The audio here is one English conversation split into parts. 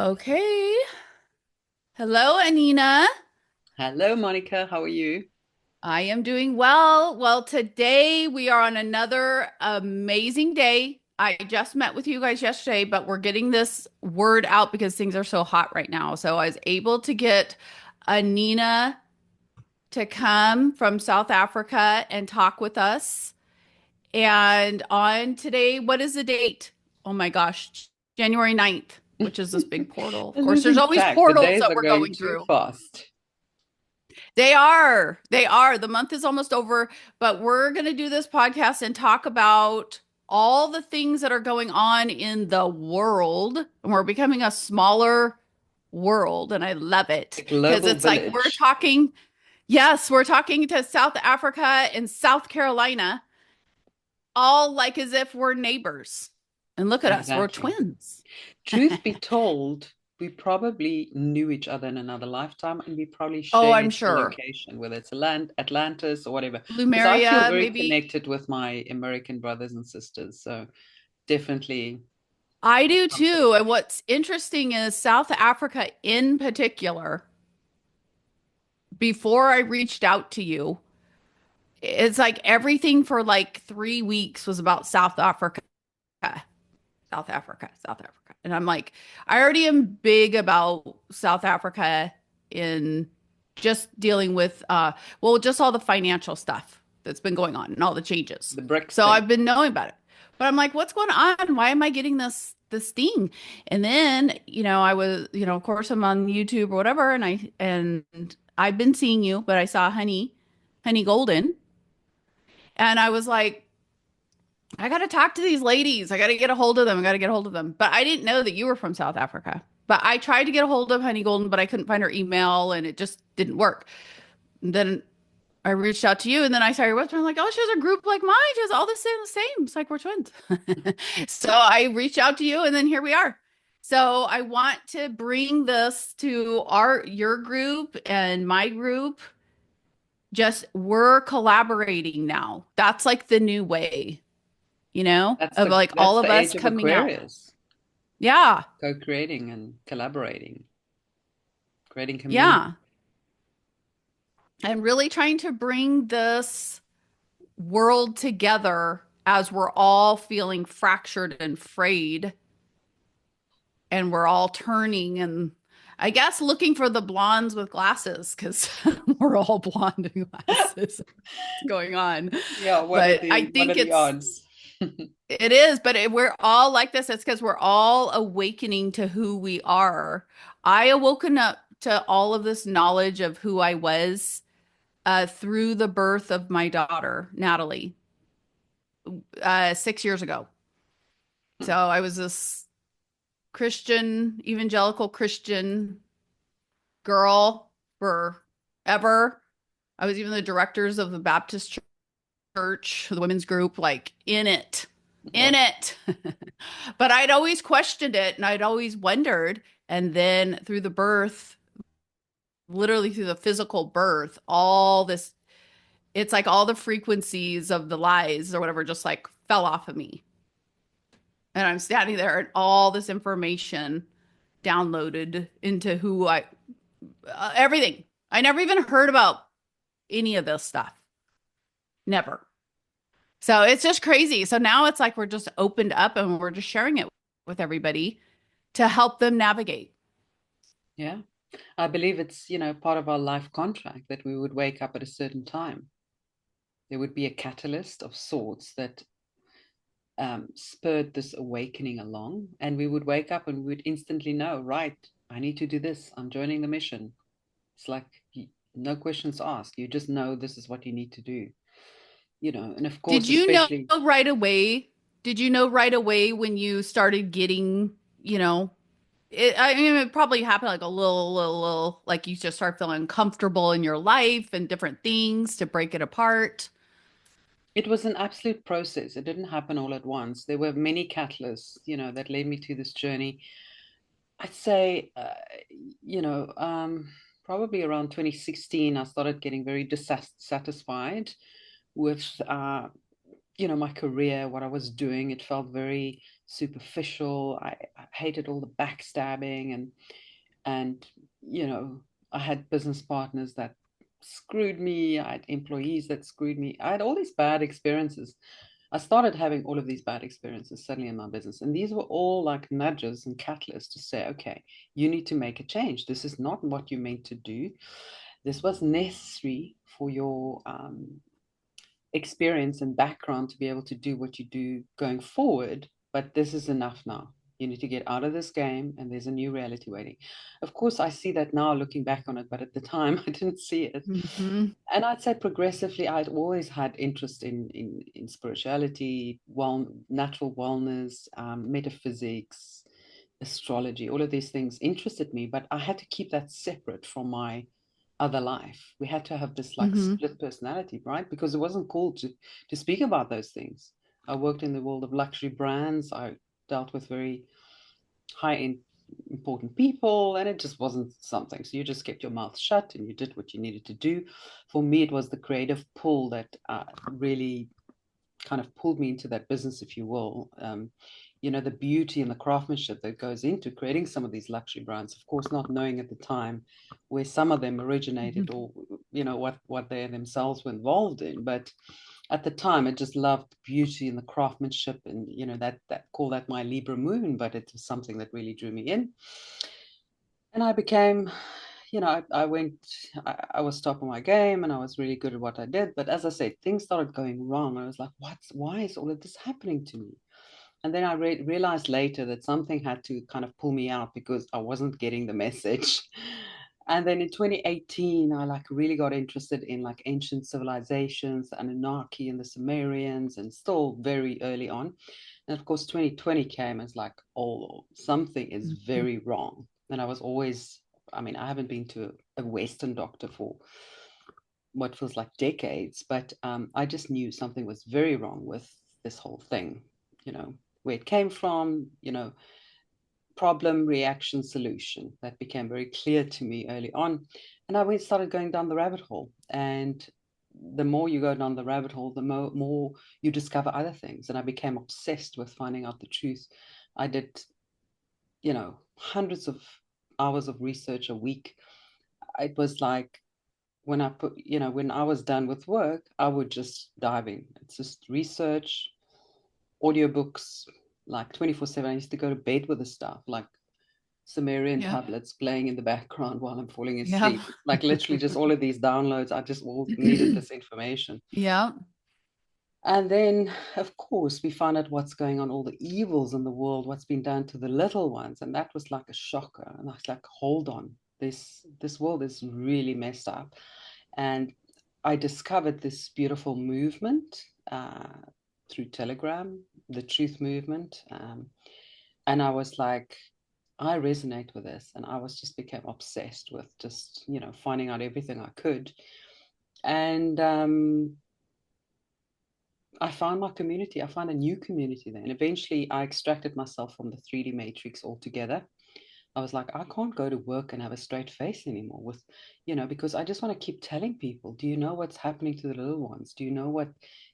Okay. Hello, Anina. Hello, Monica. How are you? I am doing well. Well, today we are on another amazing day. I just met with you guys yesterday, but we're getting this word out because things are so hot right now. So I was able to get Anina to come from South Africa and talk with us. And on today, what is the date? Oh my gosh, January 9th, which is this big portal. Of course, there's Losing always track. The portals days that are we're going going too through. fast. They are. They are. The month is almost over, but we're going to do this podcast and talk about all the things that are going on in the world. And we're becoming a smaller world. And I love A it because global it's like village. we're talking to South Africa and South Carolina, all like as if we're neighbors. And look at us, we're Exactly. twins. Truth be told, we probably knew each other in another lifetime and we probably Oh, I'm shared a sure. location, whether it's Atlantis or whatever. Because I feel Lumeria, very maybe. connected with my American brothers and sisters. So definitely I do something. too. And what's interesting is South Africa in particular, before I reached out to you, it's like everything for like 3 weeks was about South Africa, South Africa, South Africa. And I'm like, I already am big about South Africa in just dealing with well, just all the financial stuff that's been going on and all the changes. The BRICS So thing. I've been knowing about it. But I'm like, what's going on? Why am I getting this thing? And then, I was, of course I'm on YouTube or whatever, and I've been seeing you, but I saw Honey Golden, and I was like, I got to talk to these ladies. I got to get a hold of them. I got to get a hold of them. But I didn't know that you were from South Africa. But I tried to get a hold of Honey Golden, but I couldn't find her email and it just didn't work. And then I reached out to you and then I saw your website. I'm like, oh, she has a group like mine. She has all the same. It's like we're twins. So I reached out to you and then here we are. So I want to bring this to your group and my group. Just we're collaborating now. That's like the new way, of like all That's of the us age of coming out. Aquarius, Yeah. co-creating and collaborating, creating community. Yeah. And really trying to bring this world together as we're all feeling fractured and frayed and we're all turning and I guess looking for the blondes with glasses because we're all blonde and glasses. What's going on? Yeah, But I what are think the it's odds? it is, but we're all like this. It's because we're all awakening to who we are. I awoken up to all of this knowledge of who I was through the birth of my daughter, Natalie, 6 years ago. So I was this Christian, evangelical Christian girl forever. I was even the directors of the Baptist church, the women's group, like in Well, it. But I'd always questioned it and I'd always wondered. And then through the birth, literally through the physical birth, all this, it's like all the frequencies of the lies or whatever just like fell off of me. And I'm standing there and all this information downloaded into everything. I never even heard about any of this stuff. Never. So it's just crazy. So now it's like we're just opened up and we're just sharing it with everybody to help them navigate. yeah. I believe it's, part of our life contract that we would wake up at a certain time. There would be a catalyst of sorts that spurred this awakening along, and we would wake up and we would instantly know, right, I need to do this. I'm joining the mission. It's like no questions asked. You just know this is what you need to do, and of Did course, you know especially right away? Did you know right away when you started getting, I mean, it probably happened like a little, like you just start feeling comfortable in your life and different things to break it apart. it was an absolute process. It didn't happen all at once. There were many catalysts, that led me to this journey. I'd say, you know, probably around 2016, I started getting very dissatisfied with, my career, what I was doing. It felt very superficial. I hated all the backstabbing, and you know, I had business partners that screwed me. I had employees that screwed me. I had all these bad experiences. I started having all of these bad experiences suddenly in my business. And these were all like nudges and catalysts to say, okay, you need to make a change. This is not what you meant to do. This was necessary for your experience and background to be able to do what you do going forward. But this is enough now. You need to get out of this game, and there's a new reality waiting. Of course, I see that now looking back on it, but at the time, I didn't see it. Hmm. And I'd say progressively, I'd always had interest in spirituality, natural wellness, metaphysics, astrology. All of these things interested me, but I had to keep that separate from my other life. We had to have this like Hmm. split personality, right? Because it wasn't cool to speak about those things. I worked in the world of luxury brands. I dealt with very high end important people, and it just wasn't something. So you just kept your mouth shut and you did what you needed to do. For me, it was the creative pull that really kind of pulled me into that business, if you will. You know, the beauty and the craftsmanship that goes into creating some of these luxury brands, of course, not knowing at the time where some of them originated, Hmm. or you know what they themselves were involved in. But at the time, I just loved the beauty and the craftsmanship, and you know, that call that my Libra moon, but it was something that really drew me in. And I became, you know, I went, I was top of my game, and I was really good at what I did. But as I said, things started going wrong. I was like, why is all of this happening to me? And then I realized later that something had to kind of pull me out because I wasn't getting the message. And then in 2018, I like really got interested in like ancient civilizations, the Anunnaki and the Sumerians, and still very early on. And of course, 2020 came as like, oh, something is Hmm. very wrong. And I was always, I mean, I haven't been to a Western doctor for what feels like decades, but I just knew something was very wrong with this whole thing, you know, where it came from, you know, problem, reaction, solution. That became very clear to me early on. And I went started going down the rabbit hole. And the more you go down the rabbit hole, the more you discover other things. And I became obsessed with finding out the truth. I did, you know, hundreds of hours of research a week. It was like when I put, you know, when I was done with work, I would just dive in. It's just research, audiobooks, like 24/7. I used to go to bed with the stuff, like Sumerian Yeah. tablets playing in the background while I'm falling Yeah. asleep. Like literally just all of these downloads. I just all needed this information. Yeah. And then, of course, we find out what's going on, all the evils in the world, what's been done to the little ones. And that was like a shocker. And I was like, hold on, this world is really messed up. And I discovered this beautiful movement through Telegram, the Truth Movement. And I was like, I resonate with this. And I was just became obsessed with just, you know, finding out everything I could. And I found my community. I found a new community then. Eventually, I extracted myself from the 3D matrix altogether. I was like, I can't go to work and have a straight face anymore with, you know, because I just want to keep telling people, do you know what's happening to the little ones? Do you know what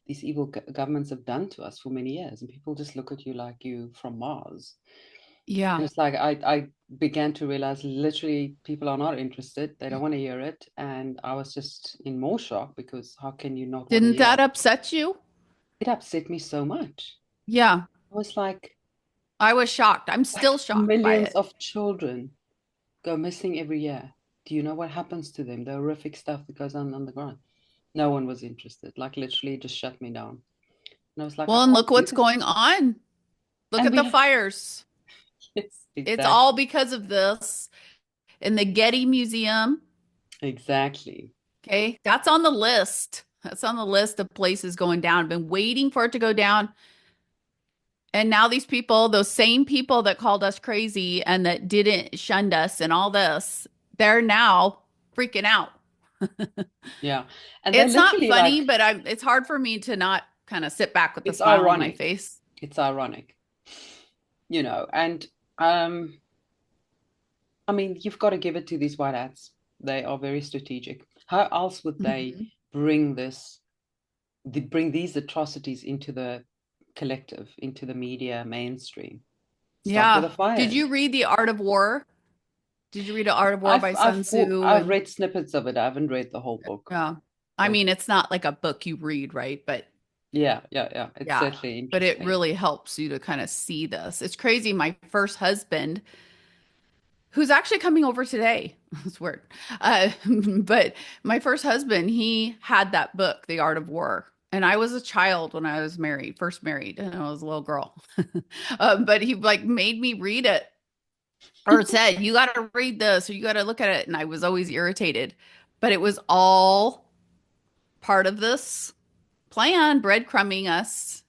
these evil governments have done to us for many years? And people just look at you like you from Mars. Yeah. And it's like I began to realize literally people are not interested. They don't want to hear it. And I was just in more shock because how can you not want to Didn't hear? that upset you? It upset me so much. Yeah. I was like, I was shocked. I'm still shocked by millions it. of children go missing every year. Do you know what happens to them? The horrific stuff that goes on the ground. No one was interested. Like literally just shut me down. And I was like, I Well, and can't look do what's this. going on. Look And at the we, fires. yes, It's all exactly. because of this. In the Getty Museum, Exactly. okay, that's on the list. That's on the list of places going down. I've been waiting for it to go down. And now these people, those same people that called us crazy and that didn't shunned us and all this, they're now freaking out. Yeah. And they It's not literally funny, like, but it's hard for me to not kind of sit back with a it's smile on my ironic. face. It's ironic, you know. And um, I mean, you've got to give it to these white hats. They are very strategic. How else would they Mhm. bring this, bring these atrocities into the collective into the media mainstream. Start with Yeah. the Did fires. you read The Art of War? Did you read The Art of War by Sun Tzu? I've And read snippets of it. I haven't read the whole book, yeah. I but mean, it's not like a book you read, right? But yeah, yeah, yeah. It's yeah, certainly but it interesting. really helps you to kind of see this. It's crazy. My first husband, who's actually coming over today, it's weird. But my first husband, he had that book, The Art of War. And I was a child when I was married, first married, and I was a little girl. But he like made me read it or said, you got to read this or you got to look at it. And I was always irritated. But it was all part of this plan, breadcrumbing us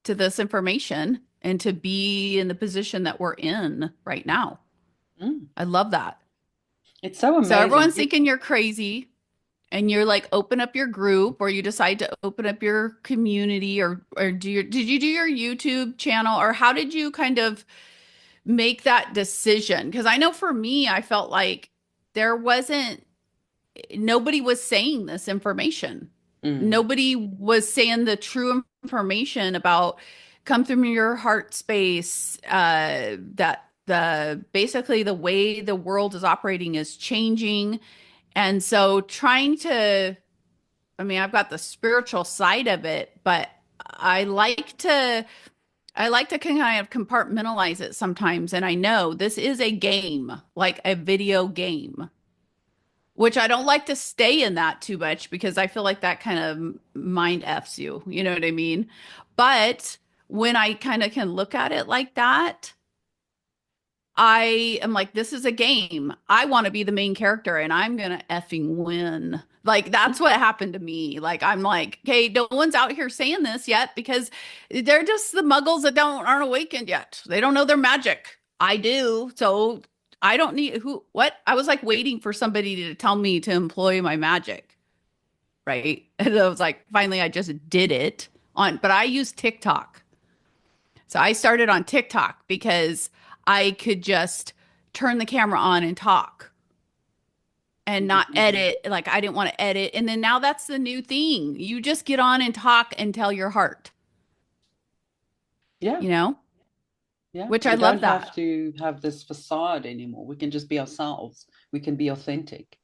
to this information and to be in the position that we're in right now. Mm. I love that. It's so So amazing. everyone's thinking you're crazy and you're like open up your group or you decide to open up your community or did you do your YouTube channel or how did you kind of make that decision? Because I know for me, I felt like there wasn't nobody was saying this information. Mm. Nobody was saying the true information about come through your heart space, that the basically the way the world is operating is changing. And so trying to, I mean, I've got the spiritual side of it, but I like to I like to kind of compartmentalize it sometimes. And I know this is a game, like a video game, which I don't like to stay in that too much because I feel like that kind of mind F's you. You know what I mean? But when I kind of can look at it like that, I am like, this is a game. I want to be the main character and I'm gonna effing win. Like that's what happened to me. Like I'm like, okay, no one's out here saying this yet because they're just the muggles that don't aren't awakened yet. They don't know their magic. I do. So I don't need who what? I was like waiting for somebody to tell me to employ my magic, right? And I was like, finally I just did it on, but I use TikTok. So I started on TikTok because I could just turn the camera on and talk and not Mm. edit. Like I didn't want to edit. And then now that's the new thing. You just get on and talk and tell your heart, Yeah, you know, yeah. which I We love don't have that. to have this facade anymore. We can just be ourselves. We can be authentic.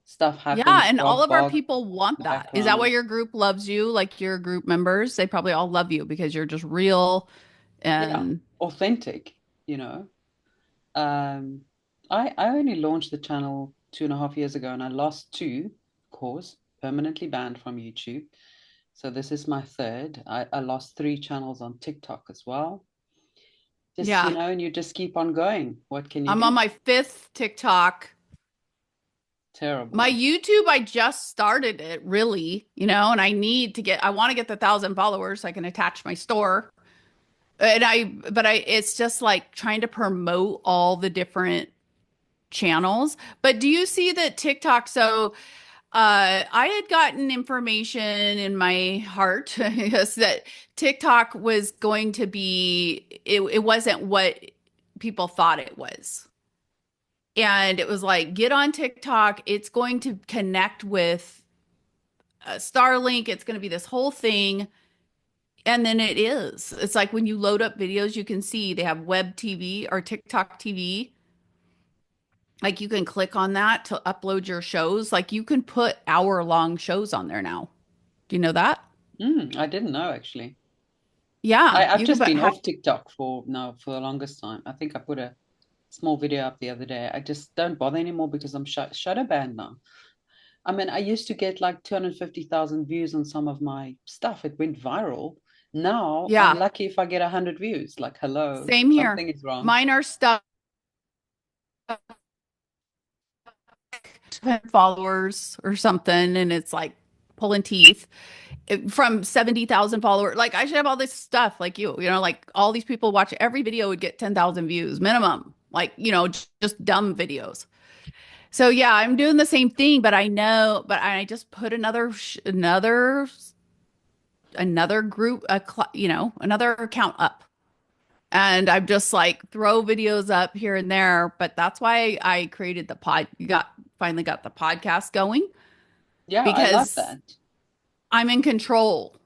Stuff Yeah. happens, And all frog of our bog, people want that. Is that why background. your group loves you? Like your group members, they probably all love you because you're just real Yeah, and authentic, you know. Um, I only launched the channel 2.5 years ago and I lost two, of course, permanently banned from YouTube. So this is my third. I lost three channels on TikTok as well. Just, yeah. and you just keep on going. What can you I'm on do? my fifth TikTok. My Terrible. YouTube, I just started it really, and I want to get the 1,000 followers so I can attach my store. It's just like trying to promote all the different channels. But do you see that TikTok? So, I had gotten information in my heart, yes, that TikTok was going to be, it wasn't what people thought it was. And it was like, get on TikTok. It's going to connect with Starlink. It's going to be this whole thing. And then it is. It's like when you load up videos, you can see they have web TV or TikTok TV. Like you can click on that to upload your shows. Like you can put hour-long shows on there now. Do you know that? I didn't know actually. Yeah, I've you can just put been how off TikTok for the longest time. I think I put a small video up the other day. I just don't bother anymore because I'm shadow banned now. I mean, I used to get like 250,000 views on some of my stuff. It went viral. Now I'm yeah, lucky if I get 100 views. Like, hello, same here. something is wrong. Mine are stuck followers or something, and it's like pulling teeth. From 70,000 followers. Like I should have all this stuff like like all these people watch every video would get 10,000 views minimum. Like, just dumb videos. So yeah, I'm doing the same thing, but but I just put another group, another account up. And I'm just like throw videos up here and there, but that's why I created finally got the podcast going Yeah, I love because that. I'm in control.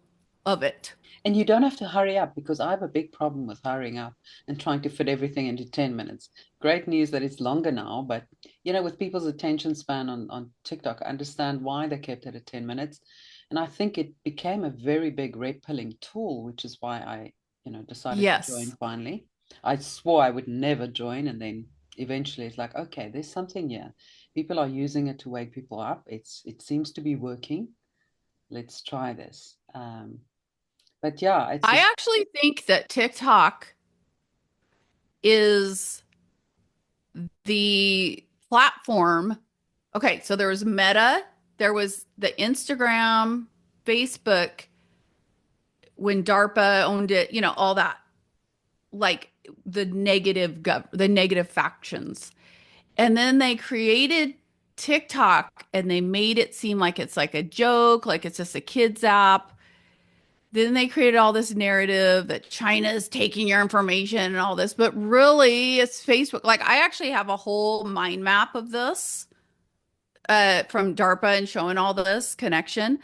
of it. And you don't have to hurry up because I have a big problem with hurrying up and trying to fit everything into 10 minutes. Great news that it's longer now, but with people's attention span on TikTok, I understand why they kept it at 10 minutes. And I think it became a very big red pilling tool, which is why I, decided to join Yes. finally. I swore I would never join, and then eventually it's like, okay, there's something here. People are using it to wake people up. It seems to be working. Let's try this. But yeah, it's I just actually think that TikTok is the platform. Okay, so there was Meta, there was the Instagram, Facebook when DARPA owned it, all that, like the negative factions. And then they created TikTok and they made it seem like it's like a joke, like it's just a kids app. Then they created all this narrative that China is taking your information and all this, but really it's Facebook. Like I actually have a whole mind map of this from DARPA and showing all this connection.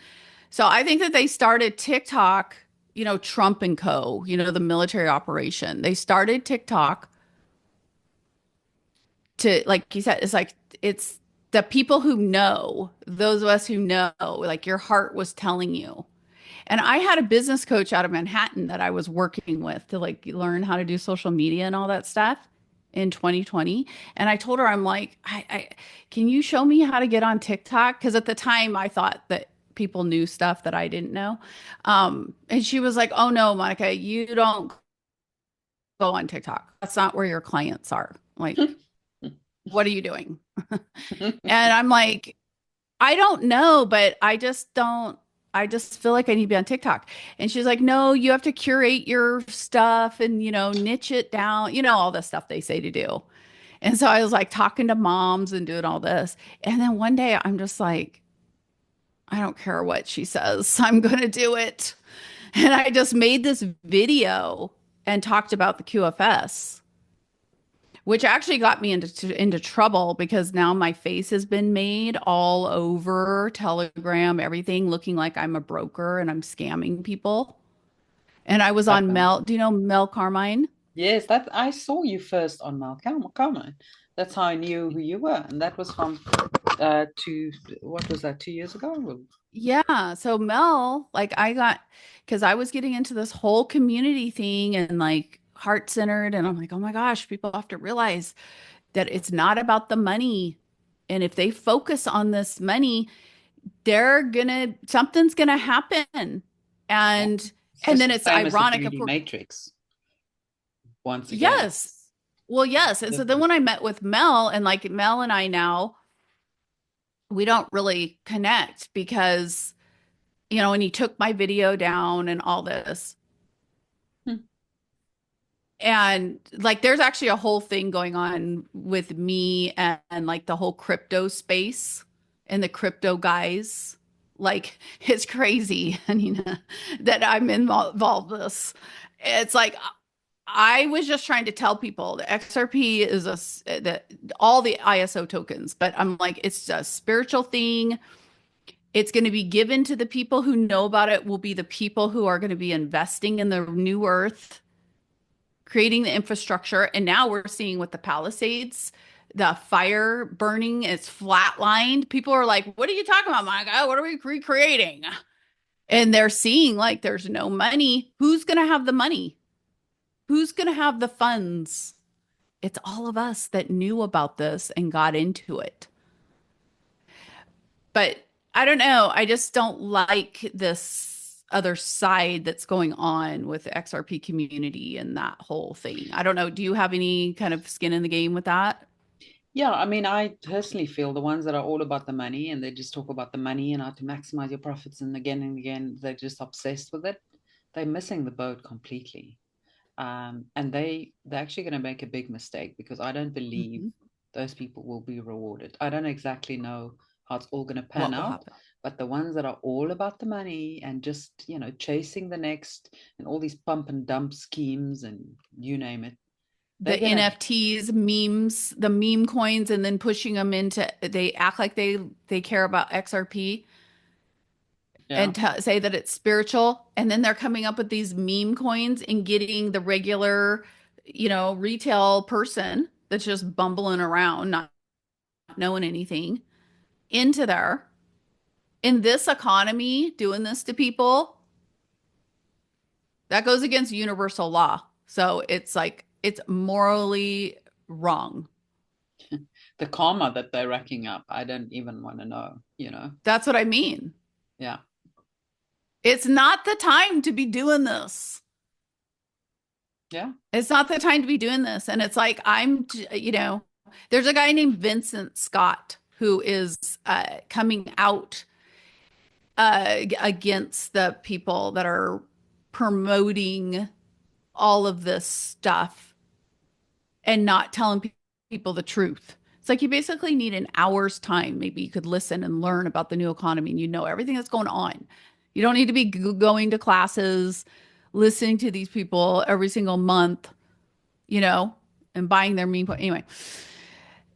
So I think that they started TikTok, Trump and Co., the military operation. They started TikTok to, like you said, it's the people who know, those of us who know, like your heart was telling you. And I had a business coach out of Manhattan that I was working with to like learn how to do social media and all that stuff in 2020. And I told her, I'm like, can you show me how to get on TikTok? Because at the time I thought that people knew stuff that I didn't know. And she was like, oh no, Monica, you don't go on TikTok. That's not where your clients are. Like, what are you doing? And I'm like, I don't know, but I just feel like I need to be on TikTok. And she's like, no, you have to curate your stuff and, niche it down, all the stuff they say to do. And so I was like talking to moms and doing all this. And then one day I'm just like, I don't care what she says. I'm going to do it. And I just made this video and talked about the QFS, which actually got me into trouble because now my face has been made all over Telegram, everything looking like I'm a broker and I'm scamming people. And I was on okay. Mel. Do you know Mel Carmine? Yes, that I saw you first on Malcolm. That's how I knew who you were, and that was from two. What was that? 2 years ago? Well, Yeah. So Mel, like I got, because I was getting into this whole community thing and like heart centered. And I'm like, oh my gosh, people have to realize that it's not about the money. And if they focus on this money, something's gonna happen. yeah. And It's and just then the it's same as the ironic, of 3D course. Matrix once again. Yes. Well, yes. And so then Different. when I met with Mel, and like Mel and I now, we don't really connect because, when he took my video down and all this. Hmm. And like there's actually a whole thing going on with me and like the whole crypto space and the crypto guys. Like it's crazy, Anina, that I'm involved in this. It's like I was just trying to tell people that XRP is that all the ISO tokens, but I'm like, it's a spiritual thing. It's going to be given to the people who know about it, will be the people who are going to be investing in the new earth, creating the infrastructure. And now we're seeing with the Palisades, the fire burning, it's flatlined. People are like, what are you talking about, Monica? What are we recreating? And they're seeing like there's no money. Who's going to have the money? Who's going to have the funds? It's all of us that knew about this and got into it. But I don't know. I just don't like this other side that's going on with the XRP community and that whole thing. I don't know. Do you have any kind of skin in the game with that? Yeah, I mean, I personally feel the ones that are all about the money and they just talk about the money and how to maximize your profits and again, they're just obsessed with it. They're missing the boat completely. And they're actually going to make a big mistake because I don't believe Mhm. those people will be rewarded. I don't exactly know how it's all going to pan What will out, happen? but the ones that are all about the money and just chasing the next and all these pump and dump schemes and you name it, they're The gonna NFTs, memes, the meme coins, and then pushing them into, they act like they care about XRP. Yeah. and say that it's spiritual. And then they're coming up with these meme coins and getting the regular, retail person that's just bumbling around, not knowing anything, into there. In this economy, doing this to people, that goes against universal law. So it's like, it's morally wrong. The karma that they're racking up, I don't even want to know. That's what I mean. Yeah. It's not the time to be doing this. Yeah. It's not the time to be doing this. And it's like, there's a guy named Vincent Scott who is coming out against the people that are promoting all of this stuff and not telling people the truth. It's like you basically need an hour's time. Maybe you could listen and learn about the new economy and you know everything that's going on. You don't need to be going to classes, listening to these people every single month, you know, and buying their meme. Anyway,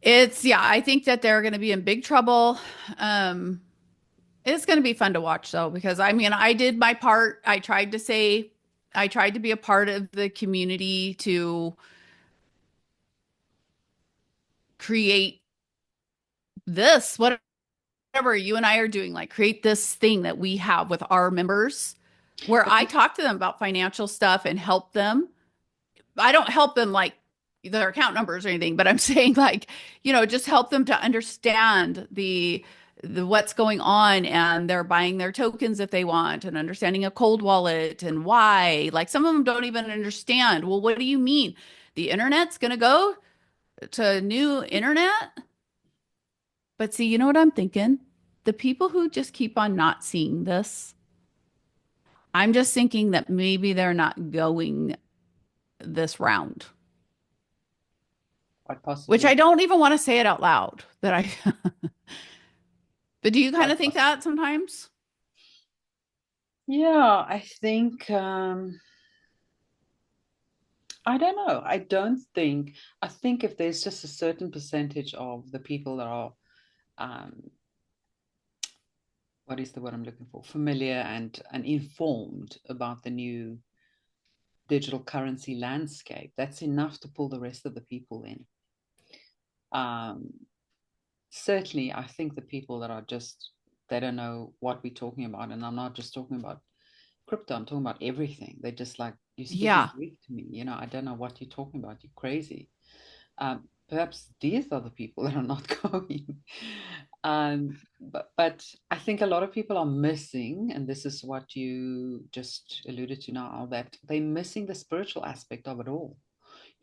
yeah, I think that they're going to be in big trouble. Um, it's going to be fun to watch though, because I mean, I did my part. I tried to be a part of the community to create this, whatever you and I are doing, like create this thing that we have with our members where But I talk to them about financial stuff and help them. I don't help them like their account numbers or anything, but I'm saying like, just help them to understand the what's going on, and they're buying their tokens if they want, and understanding a cold wallet and why. Like some of them don't even understand. Well, what do you mean? The internet's going to go to new internet? But see, you know what I'm thinking? The people who just keep on not seeing this, I'm just thinking that maybe they're not going this round, quite which possibly. I don't even want to say it out loud that I, but do you kind Quite of think possibly. that sometimes? Yeah, I think I don't know. I think if there's just a certain percentage of the people that are um what is the word I'm looking for? Familiar and informed about the new digital currency landscape, that's enough to pull the rest of the people in. Um, Certainly, I think the people that are just they don't know what we're talking about, and I'm not just talking about crypto. I'm talking about everything. They're just like, you're speaking Yeah. Greek to me. I don't know what you're talking about. You're crazy. Perhaps these are the people that are not going. But I think a lot of people are missing, and this is what you just alluded to now, that they're missing the spiritual aspect of it all.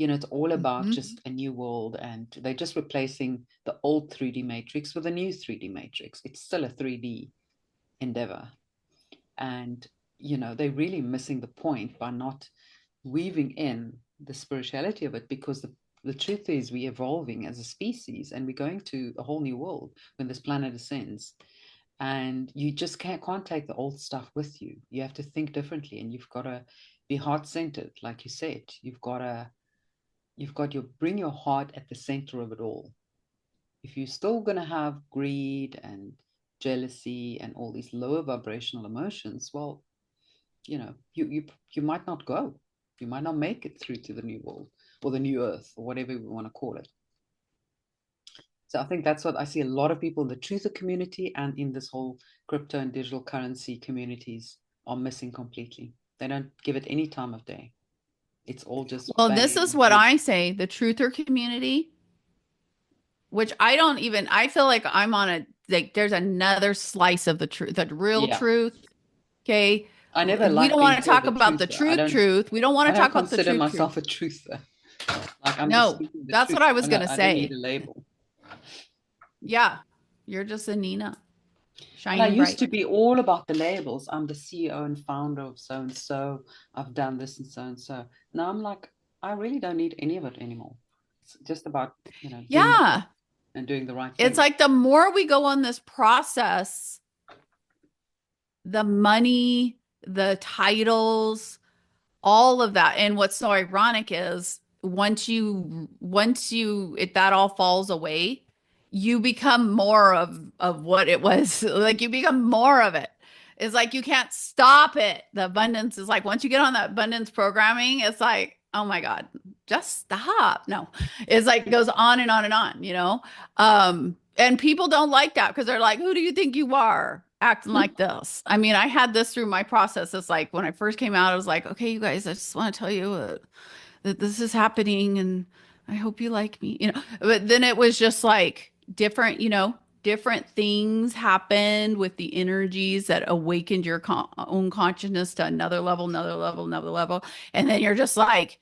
It's all about Mhm. just a new world, and they're just replacing the old 3D matrix with a new 3D matrix. It's still a 3D endeavor. And, they're really missing the point by not weaving in the spirituality of it, because the truth is we're evolving as a species and we're going to a whole new world when this planet ascends. And you just can't take the old stuff with you. You have to think differently, and you've got to be heart centered, like you said. You've got your bring your heart at the center of it all. If you're still going to have greed and jealousy and all these lower vibrational emotions, well, you might not go. You might not make it through to the new world or the new earth or whatever we want to call it. So I think that's what I see a lot of people in the truther community and in this whole crypto and digital currency communities are missing completely. They don't give it any time of day. It's all just Well, this is bang, what boom. I say, the truther community, which I don't even, I feel like I'm on like, there's another slice of the truth, the real Yeah. truth. Okay. I never We like don't being want to called talk a about the truther. I truth, don't truth. We don't want I to don't talk about the consider truth, truth. myself a truther. Like I'm just No, speaking the that's truth. what I was going to I don't need say. a label. Yeah. You're just a Nina, And I shining used bright. to be all about the labels. I'm the CEO and founder of so and so. I've done this and so and so. Now I'm like, I really don't need any of it anymore. It's just about, doing the work Yeah. and doing the right It's thing. like the more we go on this process, the money, the titles, all of that. And what's so ironic is that all falls away, you become more of what it was. Like you become more of it. It's like you can't stop it. The abundance is like once you get on that abundance programming, it's like, oh my God, just stop. No, it's like it goes on and on and on, you know? And people don't like that because they're like, who do you think you are acting like this? I mean, I had this through my process. It's like when I first came out, I was like, okay, you guys, I just want to tell you that this is happening and I hope you like me, you know. But then it was just like different, you know, different things happened with the energies that awakened your own consciousness to another level, another level, another level. And then you're just like,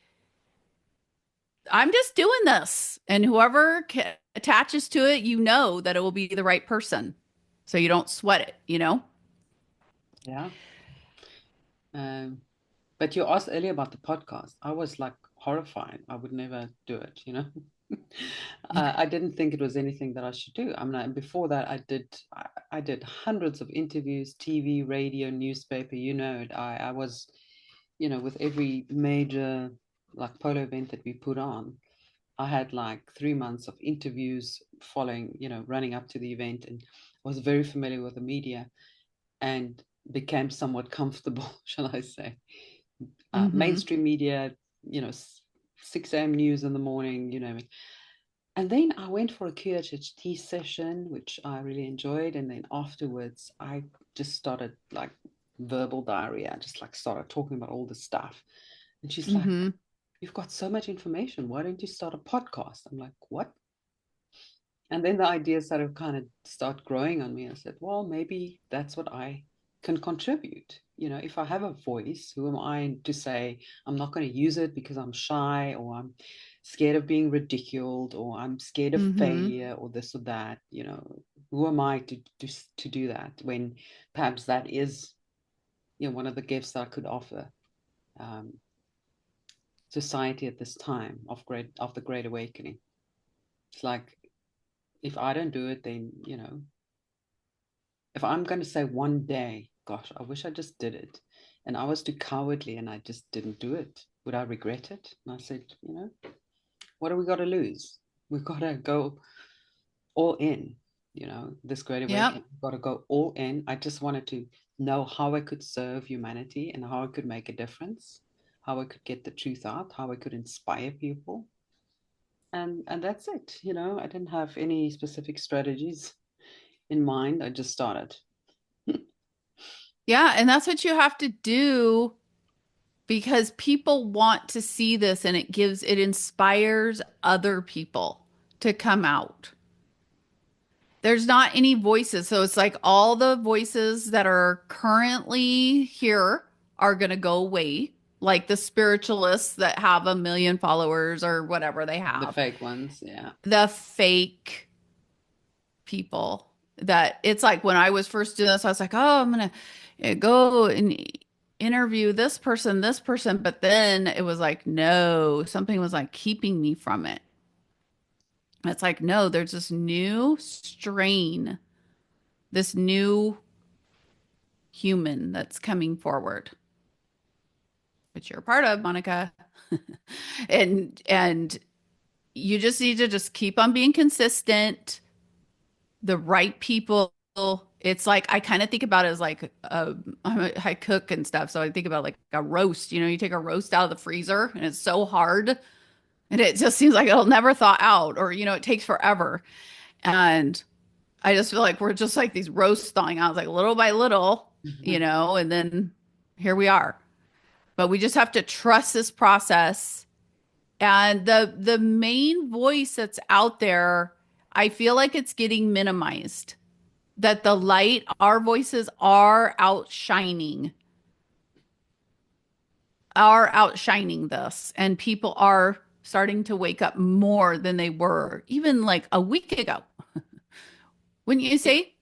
I'm just doing this. And whoever attaches to it, you know that it will be the right person. So you don't sweat it, you know? Yeah. Um, but you asked earlier about the podcast. I was like horrified. I would never do it, you know. I didn't think it was anything that I should do. I mean, before that, I did hundreds of interviews, TV, radio, newspaper, you know it. I was, you know, with every major like polo event that we put on, I had like 3 months of interviews following, you know, running up to the event, and was very familiar with the media and became somewhat comfortable, shall I say. Mm-hmm. Mainstream media, you know, 6 a.m. news in the morning, you know. And then I went for a QHHT session, which I really enjoyed. And then afterwards, I just started like verbal diarrhea. I just like started talking about all this stuff. And she's like, Mm-hmm. you've got so much information. Why don't you start a podcast? I'm like, what? And then the ideas sort of kind of start growing on me. I said, well, maybe that's what I can contribute. You know, if I have a voice, who am I to say I'm not going to use it because I'm shy, or I'm scared of being ridiculed, or I'm scared of Mm-hmm. failure, or this or that? You know, who am I to do that when perhaps that is, you know, one of the gifts that I could offer um, society at this time of the Great Awakening. It's like if I don't do it, then you know, if I'm going to say one day, gosh, I wish I just did it, and I was too cowardly and I just didn't do it, would I regret it? And I said, you know, what do we got to lose? We've got to go all in, you know, this great Yep. awakening. We've got to go all in. I just wanted to know how I could serve humanity and how I could make a difference, how I could get the truth out, how I could inspire people. And that's it. You know, I didn't have any specific strategies in mind. I just started. Yeah. And that's what you have to do because people want to see this and it inspires other people to come out. There's not any voices. So it's like all the voices that are currently here are going to go away. Like the spiritualists that have a million followers or whatever they The have, fake ones, yeah. the fake people that it's like when I was first doing this, I was like, oh, I'm going to go and interview this person. But then it was like, no, something was like keeping me from it. It's like, no, there's this new strain, this new human that's coming forward, which you're a part of, Monica. And you just need to just keep on being consistent, the right people. It's like I kind of think about it as like I cook and stuff, so I think about like a roast. You know, you take a roast out of the freezer, and it's so hard, and it just seems like it'll never thaw out, or you know, it takes forever. And I just feel like we're just like these roasts thawing out, like little by little, you know, and then here we are. But we just have to trust this process. And the main voice that's out there, I feel like it's getting minimized. That the light, our voices are outshining this, and people are starting to wake up more than they were even like a week ago. Wouldn't you say?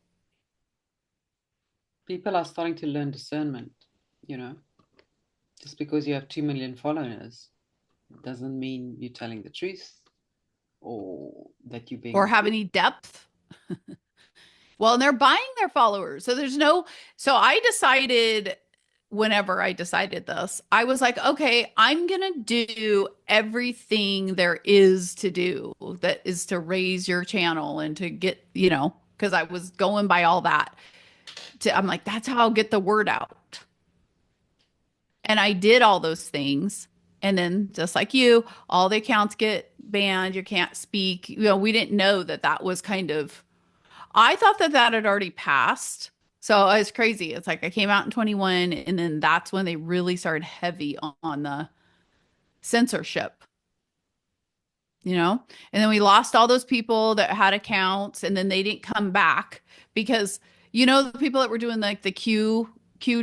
People are starting to learn discernment, you know. Just because you have 2 million followers doesn't mean you're telling the truth or that you're Or being. have any depth? Well, and they're buying their followers. So I decided whenever I decided this, I was like, okay, I'm going to do everything there is to do that is to raise your channel and to get, you know, because I was going by all that I'm like, that's how I'll get the word out. And I did all those things. And then just like you, all the accounts get banned. You can't speak. We didn't know that that was kind of, I thought that that had already passed. So it's crazy. It's like I came out in 21 and then that's when they really started heavy on the censorship, you know? And then we lost all those people that had accounts and then they didn't come back because the people that were doing like the Q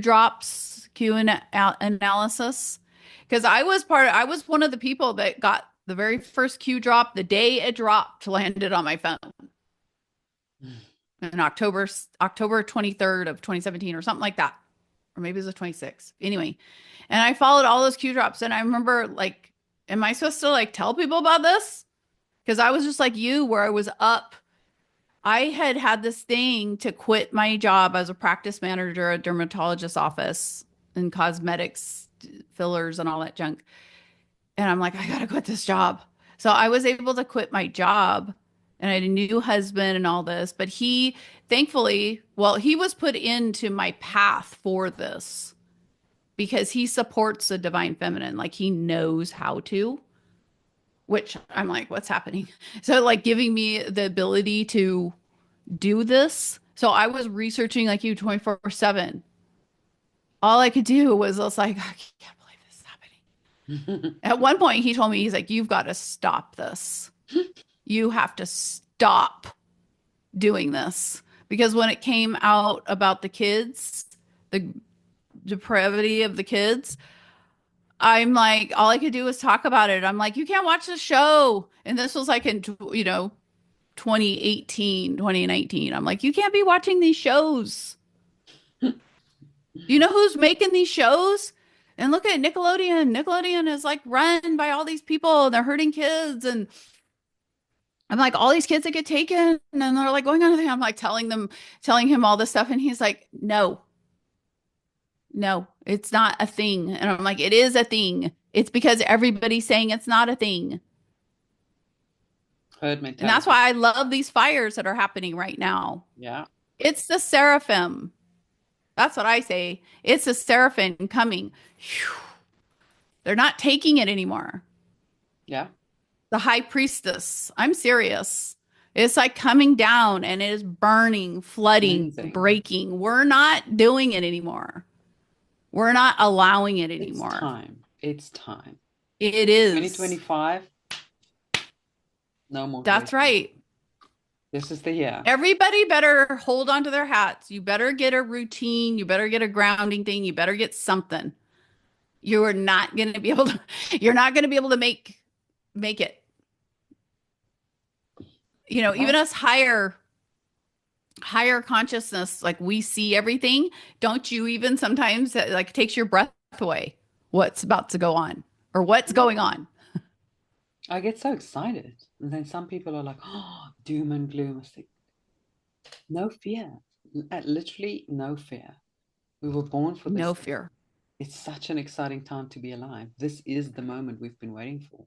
drops, analysis. Because I was one of the people that got the very first Q drop the day it dropped landed on my phone in October 23rd of 2017 or something like that. Or maybe it was the 26th. Anyway, and I followed all those Q drops and I remember like, am I supposed to like tell people about this? Because I was just like you, where I was up. I had had this thing to quit my job as a practice manager at a dermatologist's office in cosmetics, fillers, and all that junk. And I'm like, I gotta quit this job. So I was able to quit my job and I had a new husband and all this. But he, thankfully, well, he was put into my path for this because he supports the divine feminine. Like he knows how to, which I'm like, what's happening? So, like, giving me the ability to do this. So I was researching like you 24/7. All I could do was like, I can't believe this is happening. At one point, he told me, he's like, you've got to stop this. You have to stop doing this. Because when it came out about the kids, the depravity of the kids, I'm like, all I could do was talk about it. I'm like, you can't watch the show. And this was like in, 2018, 2019. I'm like, you can't be watching these shows. You know who's making these shows? And look at Nickelodeon. Nickelodeon is like run by all these people and they're hurting kids. And I'm like, all these kids that get taken and they're like going on. I'm like telling him all this stuff. And he's like, no, no, it's not a thing. And I'm like, it is a thing. It's because everybody's saying it's not a thing. Herd And that's mentality. why I love these fires that are happening right now. Yeah. It's the seraphim. That's what I say. It's the seraphim coming. Phew. They're not taking it anymore. Yeah. The high priestess. I'm serious. It's like coming down and it is burning, flooding, Cleansing. breaking. We're not doing it anymore. We're not allowing it It's anymore. time. It's time. It is. 2025, no more That's waiting. right. This is the year. Everybody better hold on to their hats. You better get a routine. You better get a grounding thing. You better get something. You are not going to be able to, you're not going to be able to make it. Yeah. Even us higher consciousness, like we see everything. Don't you even sometimes that like takes your breath away what's about to go on or what's going Yeah. on? I get so excited. And then some people are like, oh, doom and gloom. I think, no fear. Literally, no fear. We were born for this No thing. fear. It's such an exciting time to be alive. This is the moment we've been waiting for.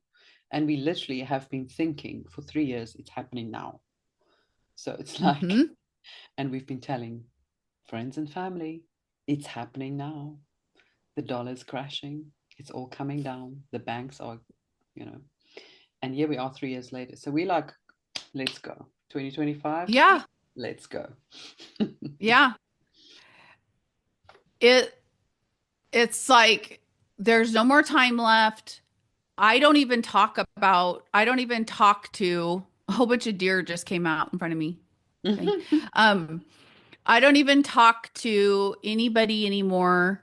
And we literally have been thinking for 3 years, it's happening now. So it's like, Hmm. and we've been telling friends and family, it's happening now. The dollar's crashing. It's all coming down. The banks are, you know, and here we are 3 years later. So we're like, let's go. 2025, Yeah. let's go. Yeah. It it's like there's no more time left. I don't even talk to a whole bunch of deer just came out in front of me. Okay. Um, I don't even talk to anybody anymore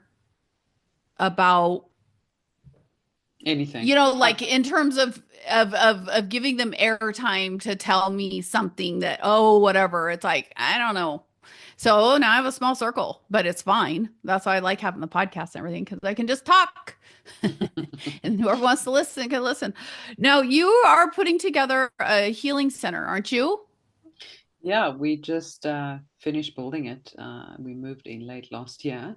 about, Anything. like in terms of giving them airtime to tell me something that, oh, whatever. It's like, I don't know. So now I have a small circle, but it's fine. That's why I like having the podcast and everything because I can just talk. And whoever wants to listen can listen. Now, you are putting together a healing center, aren't you? Yeah, we just finished building it. We moved in late last year.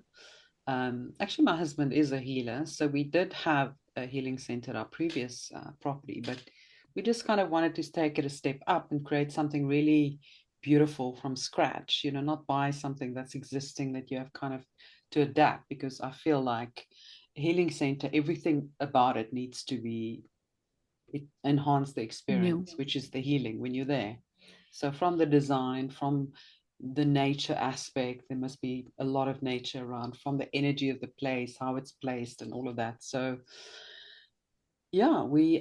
Actually, my husband is a healer, so we did have a healing center at our previous property, but we just kind of wanted to take it a step up and create something really beautiful from scratch, not buy something that's existing that you have kind of to adapt, because I feel like a healing center, everything about it needs to be it enhance the New. experience, which is the healing when you're there. So from the design, from the nature aspect, there must be a lot of nature around, from the energy of the place, how it's placed, and all of that. So yeah, we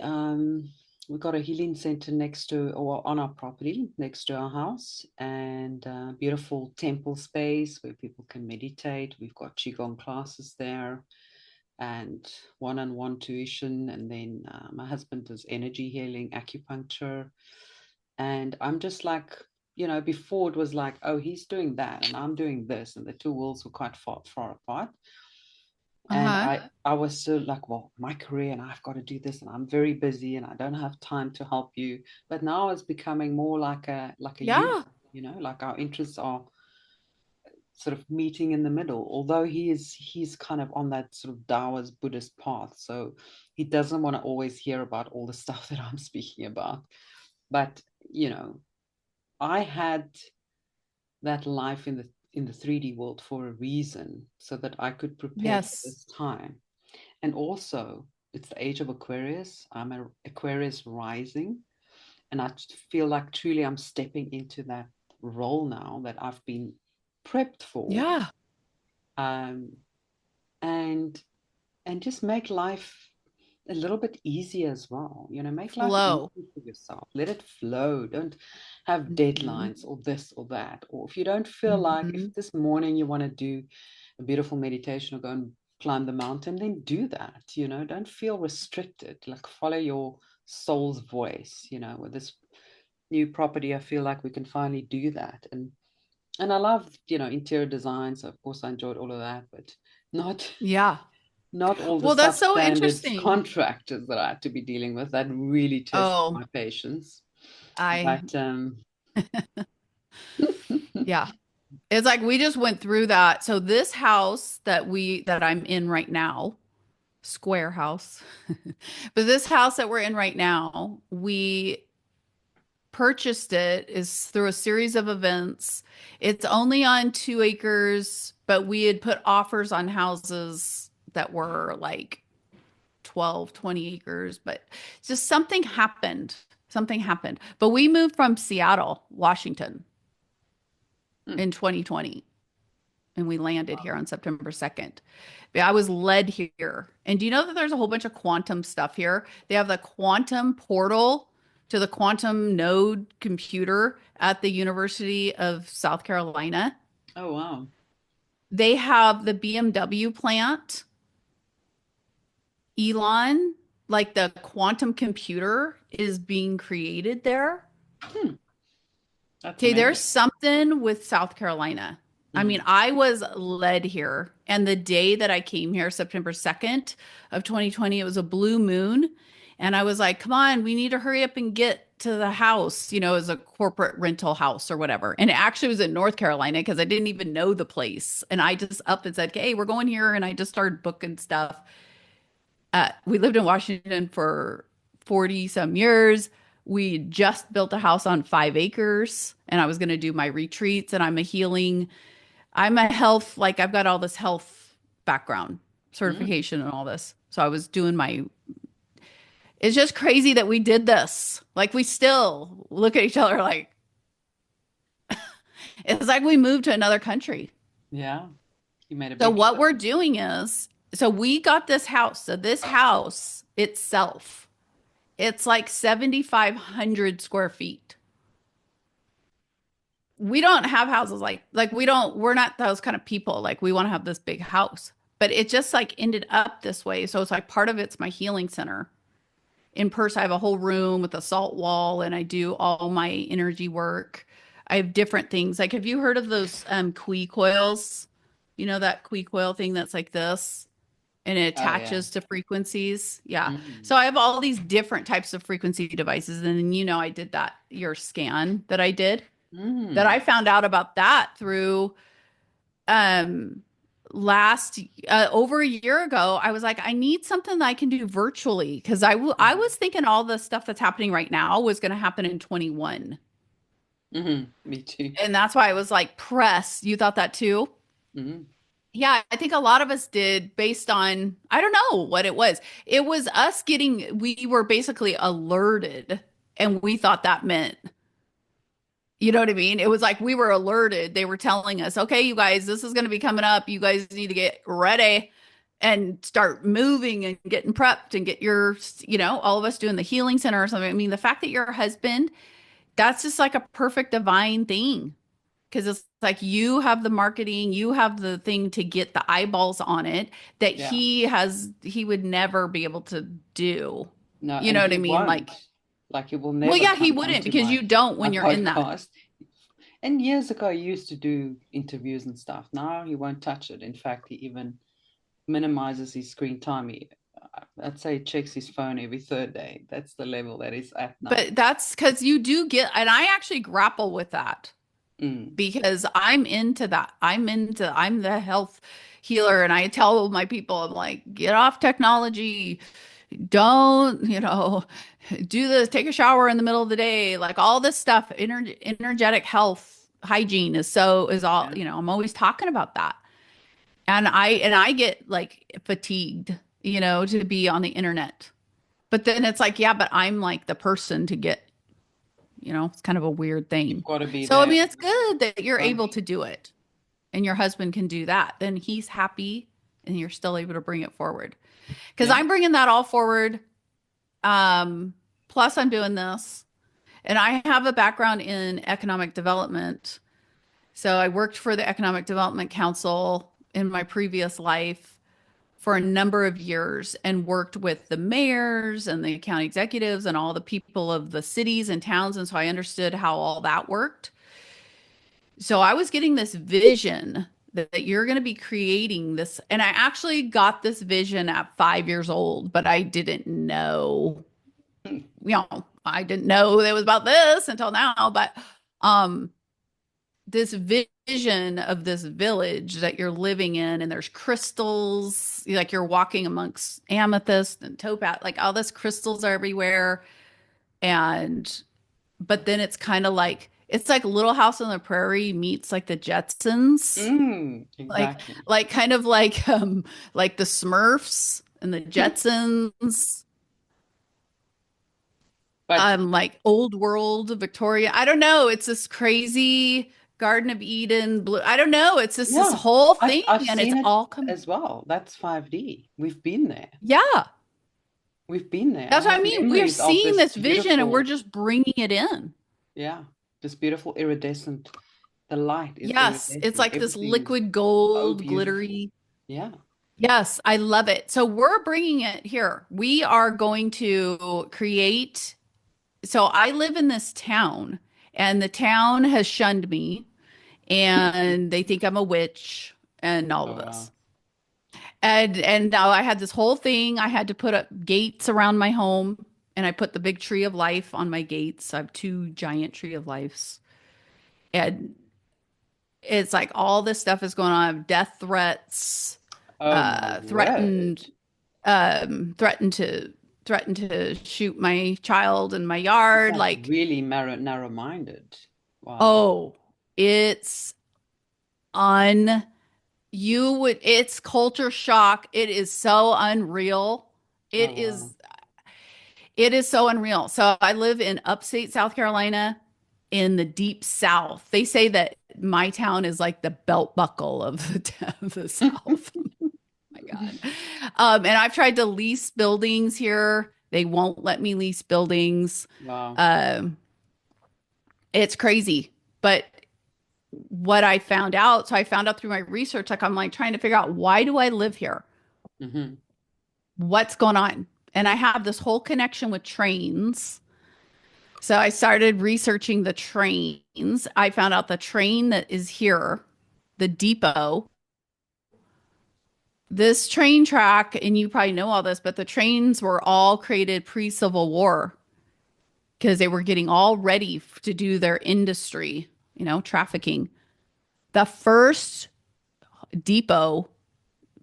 got a healing center next to or on our property next to our house, and beautiful temple space where people can meditate. We've got qigong classes there and one-on-one tuition, and then my husband does energy healing, acupuncture, and I'm just like, before it was like, oh, he's doing that and I'm doing this, and the two worlds were quite far apart. And Uh-huh. I was so like, well, my career and I've got to do this and I'm very busy and I don't have time to help you. But now it's becoming more like a union, Yeah. like our interests are sort of meeting in the middle. Although he's kind of on that sort of Taoist Buddhist path, so he doesn't want to always hear about all the stuff that I'm speaking about. But I had that life in the 3D world for a reason, so that I could prepare for Yes. this time. And also, it's the age of Aquarius. I'm an Aquarius rising, and I feel like truly I'm stepping into that role now that I've been prepped for. Yeah. Um, and and just make life a little bit easier as well. Make life Flow. easy for yourself. Let it flow. Don't have Hmm. deadlines or this or that. Or if you don't feel like, if Hmm. this morning you want to do a beautiful meditation or go and climb the mountain, then do that. Don't feel restricted. Like, follow your soul's voice. With this new property, I feel like we can finally do that. And I love, interior design. So of course I enjoyed all of that, but not Yeah. not all the Well, that's so substandard interesting. contractors that I had to be dealing with. That really tested Oh, my patience. I, But yeah. It's like we just went through that. So this house that I'm in right now, square house, but this house that we're in right now, we purchased it is through a series of events. It's only on 2 acres, but we had put offers on houses that were like 12, 20 acres, but just something happened. Something happened. But we moved from Seattle, Washington hmm, in 2020, and we landed here on September 2nd. But I was led here. And do you know that there's a whole bunch of quantum stuff here? They have the quantum portal to the quantum node computer at the University of South Carolina. oh wow. They have the BMW plant, Elon, like the quantum computer is being created there. Hmm, that's Okay, there's amazing. something with South Carolina. I mean, Mm, I was led here, and the day that I came here, September 2nd of 2020, it was a blue moon. And I was like, come on, we need to hurry up and get to the house, as a corporate rental house or whatever. And it actually was in North Carolina because I didn't even know the place. And I just up and said, hey, we're going here. And I just started booking stuff. We lived in Washington for 40 some years. We just built a house on 5 acres, and I was going to do my retreats. And I'm a health, like I've got all this health background mm, certification and all this. So I was doing it's just crazy that we did this. Like we still look at each other like, it's like we moved to another country. yeah, you made a So big what shift. we're doing is, so we got this house. So this house itself, it's like 7,500 square feet. We don't have houses we're not those kind of people. Like we want to have this big house, but it just like ended up this way. So it's like part of it's my healing center. In person, I have a whole room with a salt wall and I do all my energy work. I have different things. Like, have you heard of those Qui coils? You know that Qui coil thing that's like this and it Oh yeah. attaches to frequencies? Yeah. Mm, So I have all these different types of frequency devices. And then, I did that, your scan that I did, that mm, I found out about that through um last over a year ago. I was like, I need something that I can do virtually because I mm, was thinking all the stuff that's happening right now was going to happen in 21. Me too. And that's why I was like pressed. You thought that too? Hmm. Yeah, I think a lot of us did based on, I don't know what it was. It was us getting, we were basically alerted and we thought that meant, you know what I mean? It was like we were alerted. They were telling us, okay, you guys, this is going to be coming up. You guys need to get ready and start moving and getting prepped and get your, all of us doing the healing center or something. I mean, the fact that your husband, that's just like a perfect divine thing because it's like you have the marketing, you have the thing to get the eyeballs on it that Yeah. he would never be able to do. No, You and know what I he mean? won't. Like, Like he will well, never yeah, he come wouldn't onto because my you don't my when you're in that. podcast. And years ago, he used to do interviews and stuff. Now he won't touch it. In fact, he even minimizes his screen time. I'd say he checks his phone every third day. That's the level that he's at now. But that's because you do get, and I actually grapple with that Mm, because I'm into that. I'm the health healer, and I tell my people, I'm like, get off technology. Don't, do this, take a shower in the middle of the day, like all this stuff. Energetic health hygiene is all, yeah. I'm always talking about that. And I get like fatigued, to be on the internet. But then it's like, yeah, but I'm like the person to get, it's kind of a weird You've thing. got to be So, I there. mean, it's good that you're Um, able to do it and your husband can do that. Then he's happy and you're still able to bring it forward. Because yeah. I'm bringing that all forward. Plus, I'm doing this. And I have a background in economic development. So I worked for the Economic Development Council in my previous life for a number of years and worked with the mayors and the county executives and all the people of the cities and towns. And so I understood how all that worked. So I was getting this vision that you're going to be creating this. And I actually got this vision at 5 years old, but I didn't know, I didn't know it was about this until now. But um, this vision of this village that you're living in, and there's crystals, like you're walking amongst amethyst and topaz, like all this crystals are everywhere. And but then it's like Little House on the Prairie meets like the Jetsons, like Exactly. kind of like the Smurfs and the Jetsons, But like old world Victoria. I don't know. It's this crazy Garden of Eden blue. I don't know. It's just this yeah, whole I've thing, I've and it's seen it all come. as well. That's 5D. We've been there. Yeah, We've been there. I that's what I have mean. We're memories of seeing this this vision, and we're beautiful, just bringing it in. yeah, this beautiful iridescent. The light is Yes, it's iridescent. like this Everything is liquid so gold, beautiful. glittery. Yeah. Yes, I love it. So we're bringing it here. We are going to create. So I live in this town, and the town has shunned me, and they think I'm a witch, and all of Oh this. wow. And now I had this whole thing. I had to put up gates around my home, and I put the big tree of life on my gates. I have two giant tree of lives, and it's like all this stuff is going on. Death threats, Oh my word. threatened, threatened to shoot my child in my It's yard. like Like, really narrow-minded. Wow. oh, it's un. It's culture shock. It is so unreal. Oh It wow. is It is so unreal. So I live in upstate South Carolina in the deep South. They say that my town is like the belt buckle of of the South. Oh my God. And I've tried to lease buildings here. They won't let me lease buildings. Wow. Um, it's crazy. But what I found out, so I found out through my research, like I'm like trying to figure out why do I live here? Hmm. What's going on? And I have this whole connection with trains. So I started researching the trains. I found out the train that is here, the depot, this train track, and you probably know all this, but the trains were all created pre-Civil War because they were getting all ready to do their industry, trafficking. The first depot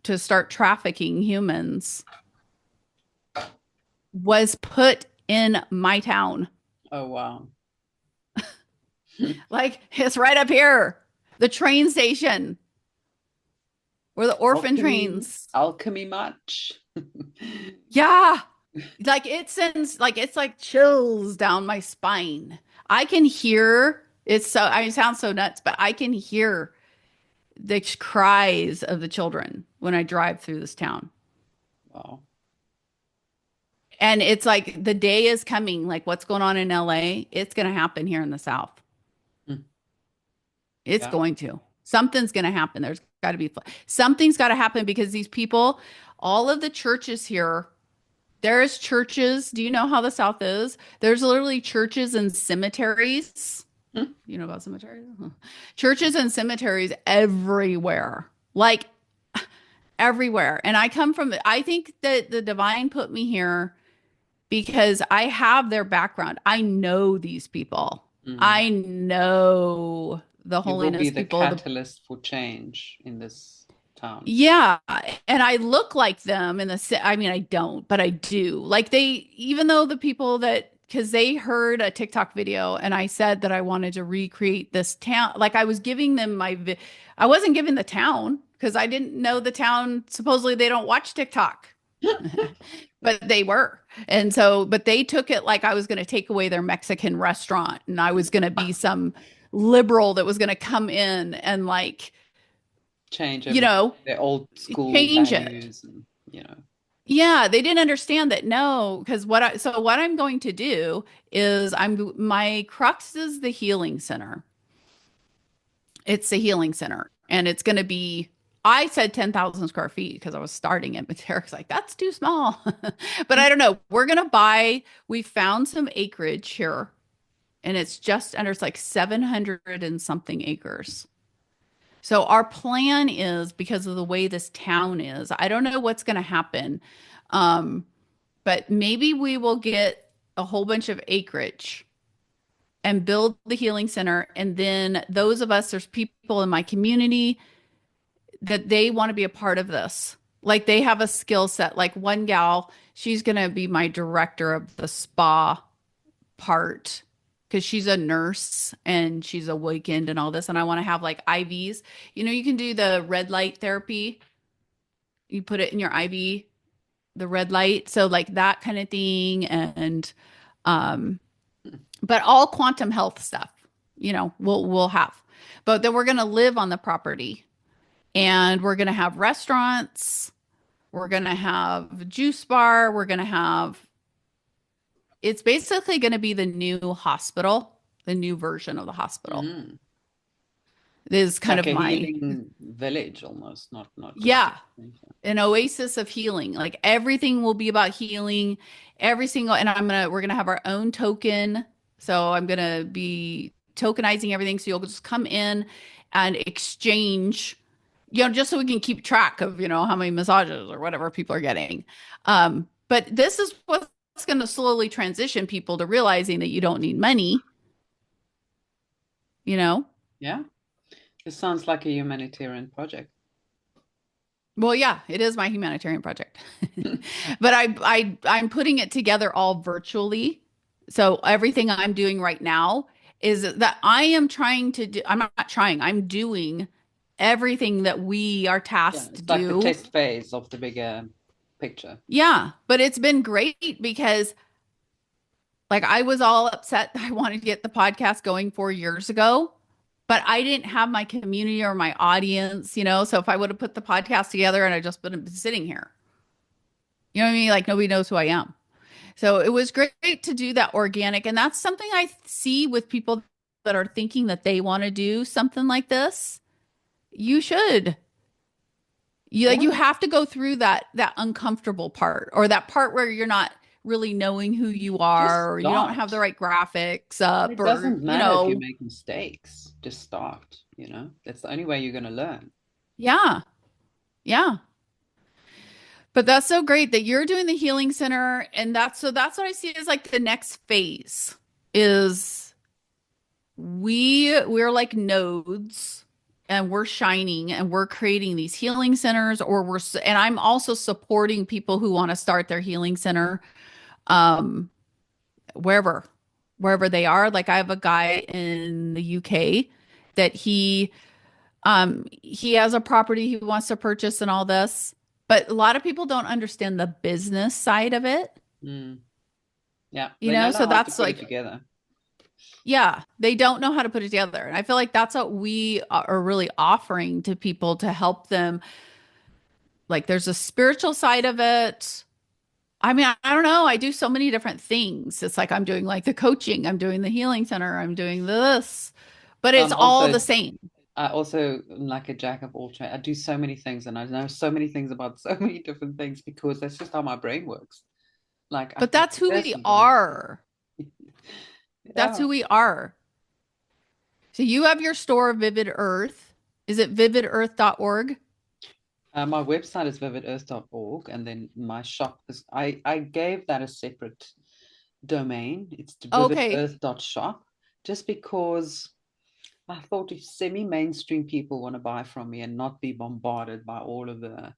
to start trafficking humans was put in my town. Oh wow. Like it's right up here. The train station where the orphan Alchemy, trains. alchemy much? Yeah. Like it sends like it's like chills down my spine. I can hear it's so I mean, it sounds so nuts, but I can hear the cries of the children when I drive through this town. Wow. And it's like the day is coming, like what's going on in LA, it's going to happen here in the South. Hmm. It's Yeah. going to. Something's going to happen. There's got to be something's got to happen because these people, all of the churches here, there's churches. Do you know how the South is? There's literally churches and cemeteries. Hmm. You know about cemeteries? Huh. Churches and cemeteries everywhere. Like everywhere. And I come from, I think that the divine put me here because I have their background. I know these people. Mm. I know the You will be holiness the people. catalyst for change in this town. Yeah, and I look like them in I mean I don't, but I do. Like they even though the people that because they heard a TikTok video and I said that I wanted to recreate this town, like I was giving them I wasn't giving the town because I didn't know the town. Supposedly they don't watch TikTok. But they were. And so, but they took it like I was going to take away their Mexican restaurant and I was going to be some liberal that was going to come in and like, Change you everything, know, their old school change it. values and. Yeah, they didn't understand that. No, because what I'm going to do is my crux is the healing center. It's the healing center, and it's going to be. I said 10,000 square feet because I was starting it, but Derek's like, that's too small. But I don't know. We found some acreage here, and it's just under, it's like 700 and something acres. So our plan is because of the way this town is, I don't know what's going to happen. Um, but maybe we will get a whole bunch of acreage and build the healing center. And then there's people in my community that they want to be a part of this. Like they have a skill set. Like one gal, she's going to be my director of the spa part because she's a nurse and she's awakened and all this. And I want to have like IVs. You know, you can do the red light therapy. You put it in your IV, the red light. So like that kind of thing. And um, but all quantum health stuff, we'll have. But then we're gonna live on the property and we're gonna have restaurants, we're gonna have a juice bar, we're gonna have it's basically gonna be the new hospital, the new version of the hospital. Mm. This is It's kind like of a my healing village almost, not just. yeah, an oasis of healing. Like everything will be about healing, every single, and we're gonna have our own token. So I'm gonna be tokenizing everything. So you'll just come in and exchange, just so we can keep track of, how many massages or whatever people are getting. But this is what's gonna slowly transition people to realizing that you don't need money, you know? Yeah, it sounds like a humanitarian project. Well, yeah, it is my humanitarian project. But I'm putting it together all virtually. So everything I'm doing right now is that I am trying to do, I'm not trying, I'm doing everything that we are Yeah, tasked to it's like the do. test phase of the bigger picture. Yeah, but it's been great because like I was all upset I wanted to get the podcast going 4 years ago, but I didn't have my community or my audience. So if I would have put the podcast together and I just been sitting here, you know what I mean? Like nobody knows who I am. So it was great to do that organic. And that's something I see with people that are thinking that they want to do something like this. You should. You Yeah, have to go through that uncomfortable part or that part where you're not really knowing who you just are or you don't have start. the right graphics And up it or doesn't matter if you make mistakes. Just start. That's the only way you're going to learn. yeah. Yeah. But that's so great that you're doing the healing center and that's what I see as like the next phase is we're like nodes and we're shining and we're creating these healing centers and I'm also supporting people who want to start their healing center um wherever wherever they are. Like I have a guy in the UK that he has a property he wants to purchase and all this, but a lot of people don't understand the business side of it, Mm. Yeah, you they know? don't know So how to that's put it like, together. yeah, they don't know how to put it together. And I feel like that's what we are really offering to people to help them. Like there's a spiritual side of it. I mean, I don't know. I do so many different things. It's like I'm doing like the coaching, I'm doing the healing center, I'm doing this, but it's I'm all the also same. I also am like a jack of all trades. I do so many things and I know so many things about so many different things because that's just how my brain works. Like I But can that's who do we this and then are. That's yeah. who we are. So you have your store, Vivid Earth. Is it vividearth.org? My website is vividearth.org, and then my shop is I gave that a separate domain. It's Okay. vividearth.shop just because I thought if semi-mainstream people want to buy from me and not be bombarded by all of the,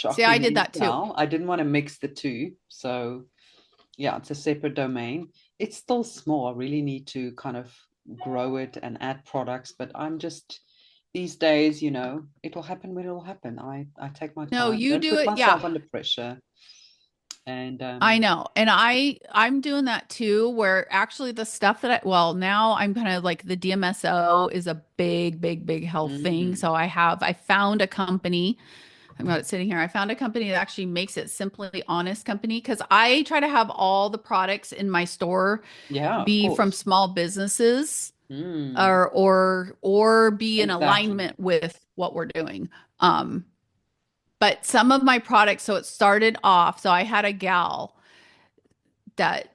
See, I shocking did that too. intel, I didn't want to mix the two. So yeah, it's a separate domain. It's still small. I really need to kind of grow it and add products, but I'm just these days, it will happen when it will happen. I take my No, time, you don't do put it. Yeah, myself under pressure. And I know. And I'm doing that too, where actually the stuff that well, now I'm kind of like the DMSO is a big, big, big health thing. mm, So I found a company. I'm not sitting here. I found a company that actually makes it Simply Honest Company because I try to have all the products in my store yeah, of be from course. small businesses Mm, or be in exactly. alignment with what we're doing. Um, but some of my products, so it started off, so I had a gal that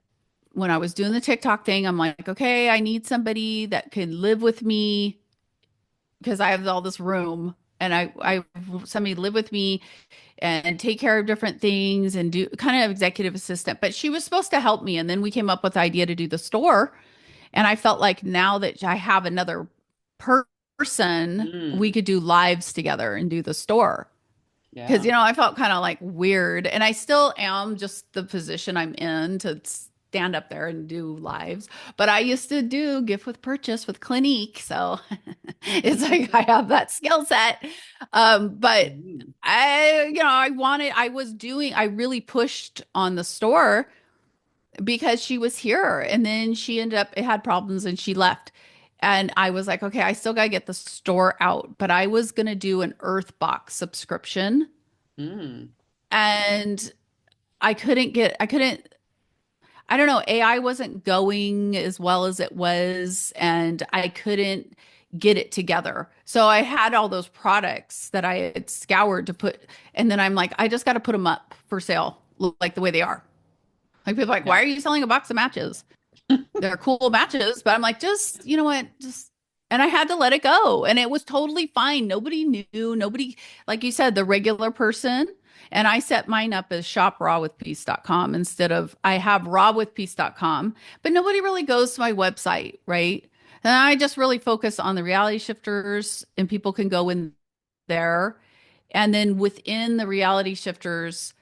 when I was doing the TikTok thing, I'm like, okay, I need somebody that can live with me because I have all this room and I somebody live with me and take care of different things and do kind of executive assistant. But she was supposed to help me. And then we came up with the idea to do the store. And I felt like now that I have another person, we Mm, could do lives together and do the store. Because, yeah. I felt kind of like weird. And I still am just the position I'm in to stand up there and do lives. But I used to do gift with purchase with Clinique. So it's like I have that skill set. But Mm, I really pushed on the store because she was here and then she ended up, it had problems and she left. And I was like, okay, I still got to get the store out, but I was going to do an Earth Box subscription mm, and I couldn't, I don't know, AI wasn't going as well as it was and I couldn't get it together. So I had all those products that I had scoured to put, and then I'm like, I just got to put them up for sale, like the way they are. Like people are like, yeah. why are you selling a box of matches? They're cool matches, but I'm like, just, you know what? Just, and I had to let it go. And it was totally fine. Nobody knew, nobody, like you said, the regular person. And I set mine up as shoprawwithpeace.com instead of I have rawwithpeace.com, but nobody really goes to my website, right? And I just really focus on the reality shifters and people can go in there. And then within the reality shifters,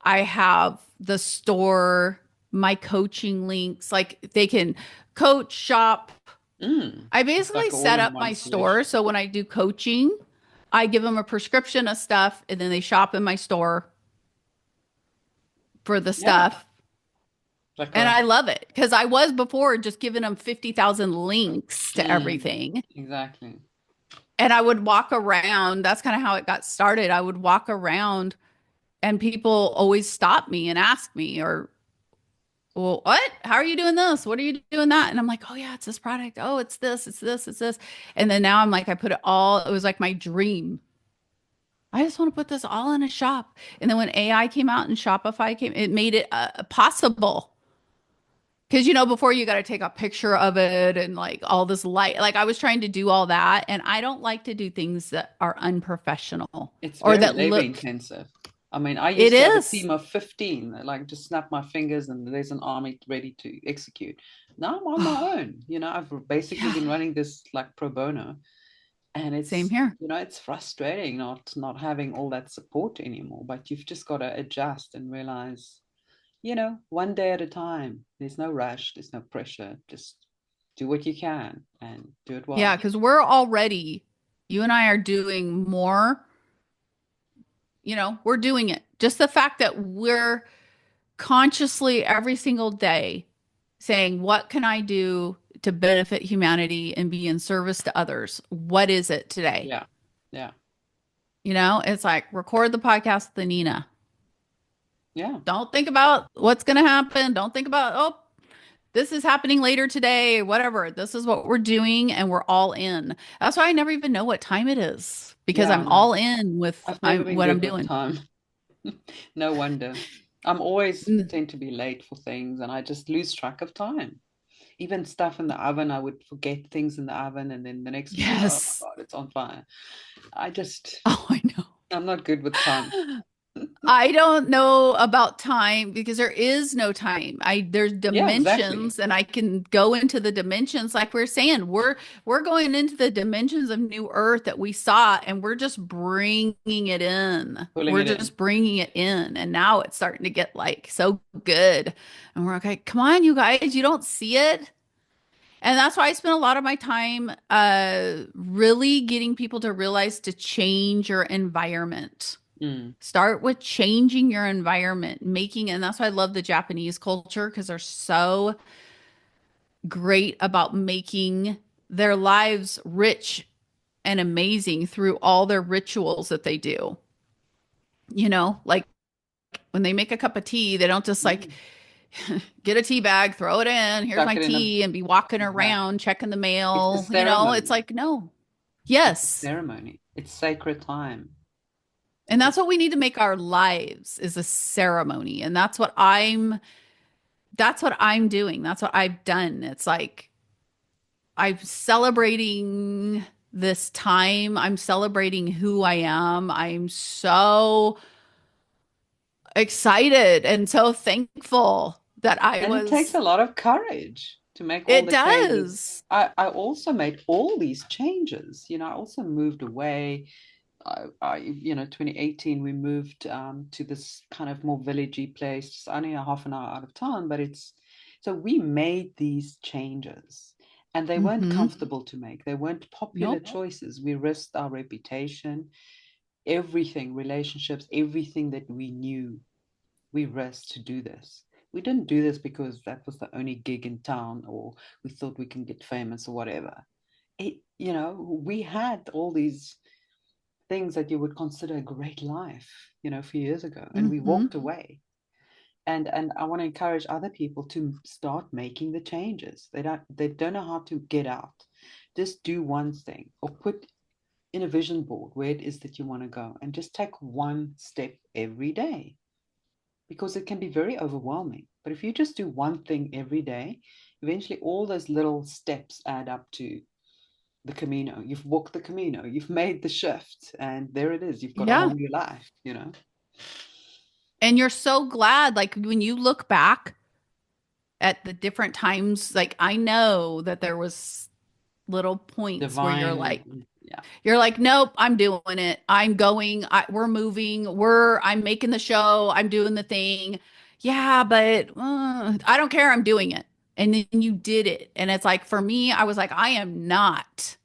I have the store, my coaching links, like they can coach, shop. Mm. I It's basically like all set in up one my store. solution. So when I do coaching, I give them a prescription of stuff and then they shop in my store for the Yeah. stuff. Like And a I love it because I was before just giving them 50,000 links to mm, everything. exactly. And I would walk around. That's kind of how it got started. I would walk around and people always stop me and ask me, or well, what? How are you doing this? What are you doing that? And I'm like, oh yeah, it's this product. Oh, it's this, it's this, it's this. And then now I'm like, I put it all, it was like my dream. I just want to put this all in a shop. And then when AI came out and Shopify came, it made it possible. Because before you got to take a picture of it and like all this light, like I was trying to do all that, and I don't like to do things that are unprofessional It's or very that labor look. intensive. I mean, I It used to have a is. team of 15 that like just snap my fingers and there's an army ready to execute. Now I'm on my Oh, own. I've basically yeah. been running this like pro bono and Same here. it's frustrating not having all that support anymore, but you've just got to adjust and realize, one day at a time. There's no rush, there's no pressure. Just do what you can and do it Yeah, well. because we're already, you and I are doing more, we're doing it. Just the fact that we're consciously every single day saying, what can I do to benefit humanity and be in service to others? What is it today? Yeah. Yeah. It's like record the podcast with Anina. Yeah. Don't think about what's going to happen. Don't think about, oh, this is happening later today, whatever. This is what we're doing and we're all in. That's why I never even know what time it is because Yeah, I'm no. all in with I've never been what I'm good with doing. time. No wonder. I'm always Mm, tend to be late for things and I just lose track of time. Even stuff in the oven, I would forget things in the oven and then the next minute, oh my yes. God, it's on fire. I just, Oh, I know. I'm not good with time. I don't know about time because there is no time. There's Yeah, exactly. dimensions and I can go into the dimensions like we're saying. We're going into the dimensions of new earth that we saw and we're just bringing it in. Pulling We're it in. just bringing it in and now it's starting to get like so good. And we're like, "Come on you guys, you don't see it?" And that's why I spend a lot of my time really getting people to realize to change your environment. Mm. Start with changing your environment, and that's why I love the Japanese culture because they're so great about making their lives rich and amazing through all their rituals that they do. Like when they make a cup of tea, they don't just like Mm. get a tea bag, throw it in, here's Chuck my it in a, tea, and be walking exactly. around checking the It's a mail. It's ceremony. like, no. It's a Yes. ceremony. It's sacred time. And that's It's what we need to make our lives is a ceremony. And that's what I'm doing. That's what I've done. It's like I'm celebrating this time. I'm celebrating who I am. I'm so excited and so thankful that I and it takes was. a lot of courage to make all It the changes. does. I also made all these changes. I also moved away. 2018, we moved to this kind of more villagey place, just only a half an hour out of town, but so we made these changes and they weren't Mm-hmm. comfortable to make. They weren't popular Nope. choices. We risked our reputation, everything, relationships, everything that we knew we risked to do this. We didn't do this because that was the only gig in town or we thought we can get famous or whatever. We had all these things that you would consider a great life, a few years ago, and we Mm-hmm. walked away. And I want to encourage other people to start making the changes. They don't know how to get out. Just do one thing or put in a vision board where it is that you want to go and just take one step every day because it can be very overwhelming. But if you just do one thing every day, eventually all those little steps add up to the Camino. You've walked the Camino, you've made the shift, and there it is. You've got a whole Yeah. new life. And you're so glad, like when you look back at the different times, like I know that there was little points where Divine, yeah. you're like, nope, I'm doing it. I'm going. We're moving. I'm making the show. I'm doing the thing. Yeah, but I don't care. I'm doing it. And then you did it. And it's like, for me, I was like, I am not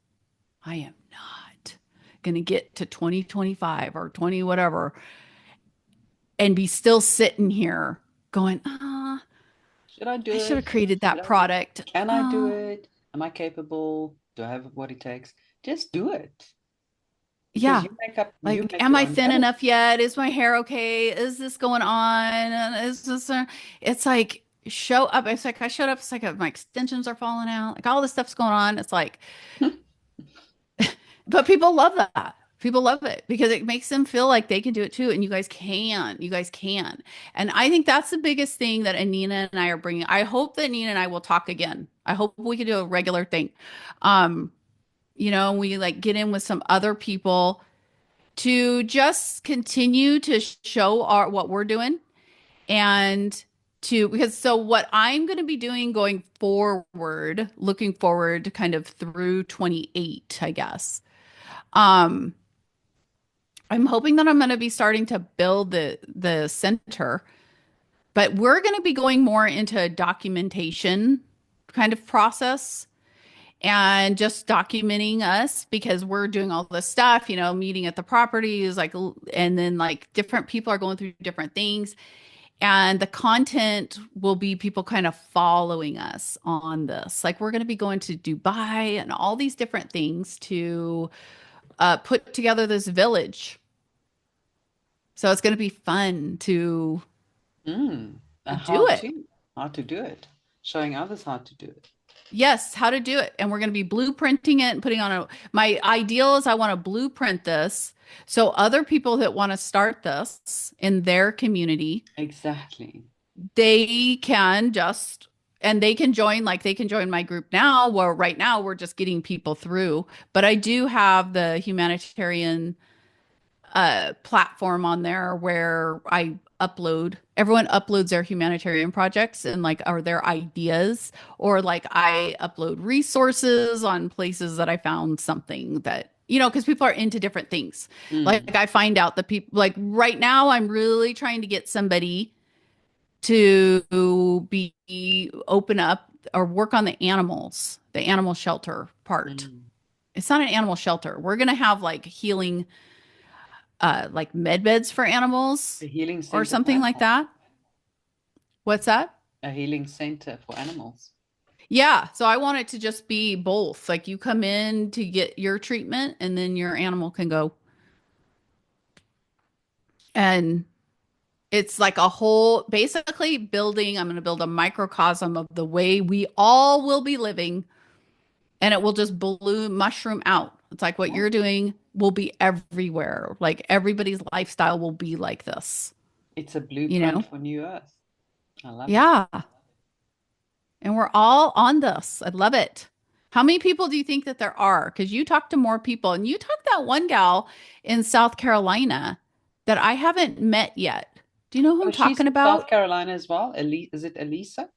going to get to 2025 or 20, whatever, and be still sitting here going, Should I do I should it? have created Should that I? product. Can I do it? Am I capable? Do I have what it takes? Just do it because Yeah. you Like, make am your I own thin reality. enough yet? Is my hair okay? Is this going on? Is this, it's like, show up. It's like, I showed up. It's like my extensions are falling out. Like, all this stuff's going on. It's like, but people love that. People love it because it makes them feel like they can do it too. And you guys can. You guys can. And I think that's the biggest thing that Anina and I are bringing. I hope that Anina and I will talk again. I hope we can do a regular thing. Um, we like get in with some other people to just continue to show our what we're doing and because so what I'm going to be doing going forward, looking forward kind of through 28, I guess. Um, I'm hoping that I'm going to be starting to build the center But we're going to be going more into a documentation kind of process and just documenting us because we're doing all this stuff, meeting at the properties, like, and then like different people are going through different things. And the content will be people kind of following us on this. Like, we're going to be going to Dubai and all these different things to put together this village. So it's going to be fun to Mm. do it. How to do it, showing others how to do it. Yes, how to do it. And we're going to be blueprinting it and putting on my ideal is I want to blueprint this so other people that want to start this in their community, Exactly. they can just, and they can join, like they can join my group now, where right now we're just getting people through. But I do have the humanitarian platform on there where everyone uploads their humanitarian projects and like or their ideas, or like I upload resources on places that I found something that, because people are into different things. Mm. Like I find out that people, like right now I'm really trying to get somebody to be open up or work on the animals, the animal shelter part. Mm. It's not an animal shelter. We're going to have like healing like med beds for animals A healing or center for something like animals. that. What's that? A healing center for animals. Yeah. So I want it to just be both. Like you come in to get your treatment and then your animal can go. And it's like a whole, basically building, I'm going to build a microcosm of the way we all will be living and it will just balloon mushroom out. It's like what Oh, you're doing will be everywhere. Like everybody's lifestyle will be like this, it's a you blueprint know? for New Earth. I love it. Yeah. And we're all on this. I love it. How many people do you think that there are? Because you talk to more people and you talked that one gal in South Carolina that I haven't met yet. Do you know who Oh, I'm she's talking in South about? Carolina as well. Is it Elisa?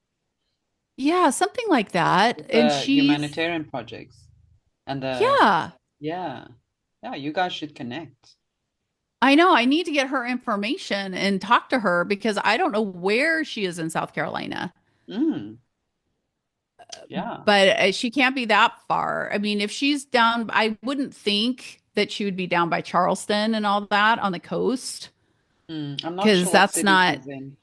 Yeah, something like that. With And the she's, humanitarian projects and the yeah, yeah. Yeah, you guys should connect. I know. I need to get her information and talk to her because I don't know where she is in South Carolina, Mm, yeah. but she can't be that far. I mean, if she's down, I wouldn't think that she would be down by Charleston and all that on the coast. Mm, I'm not Because sure what that's city not, she's in.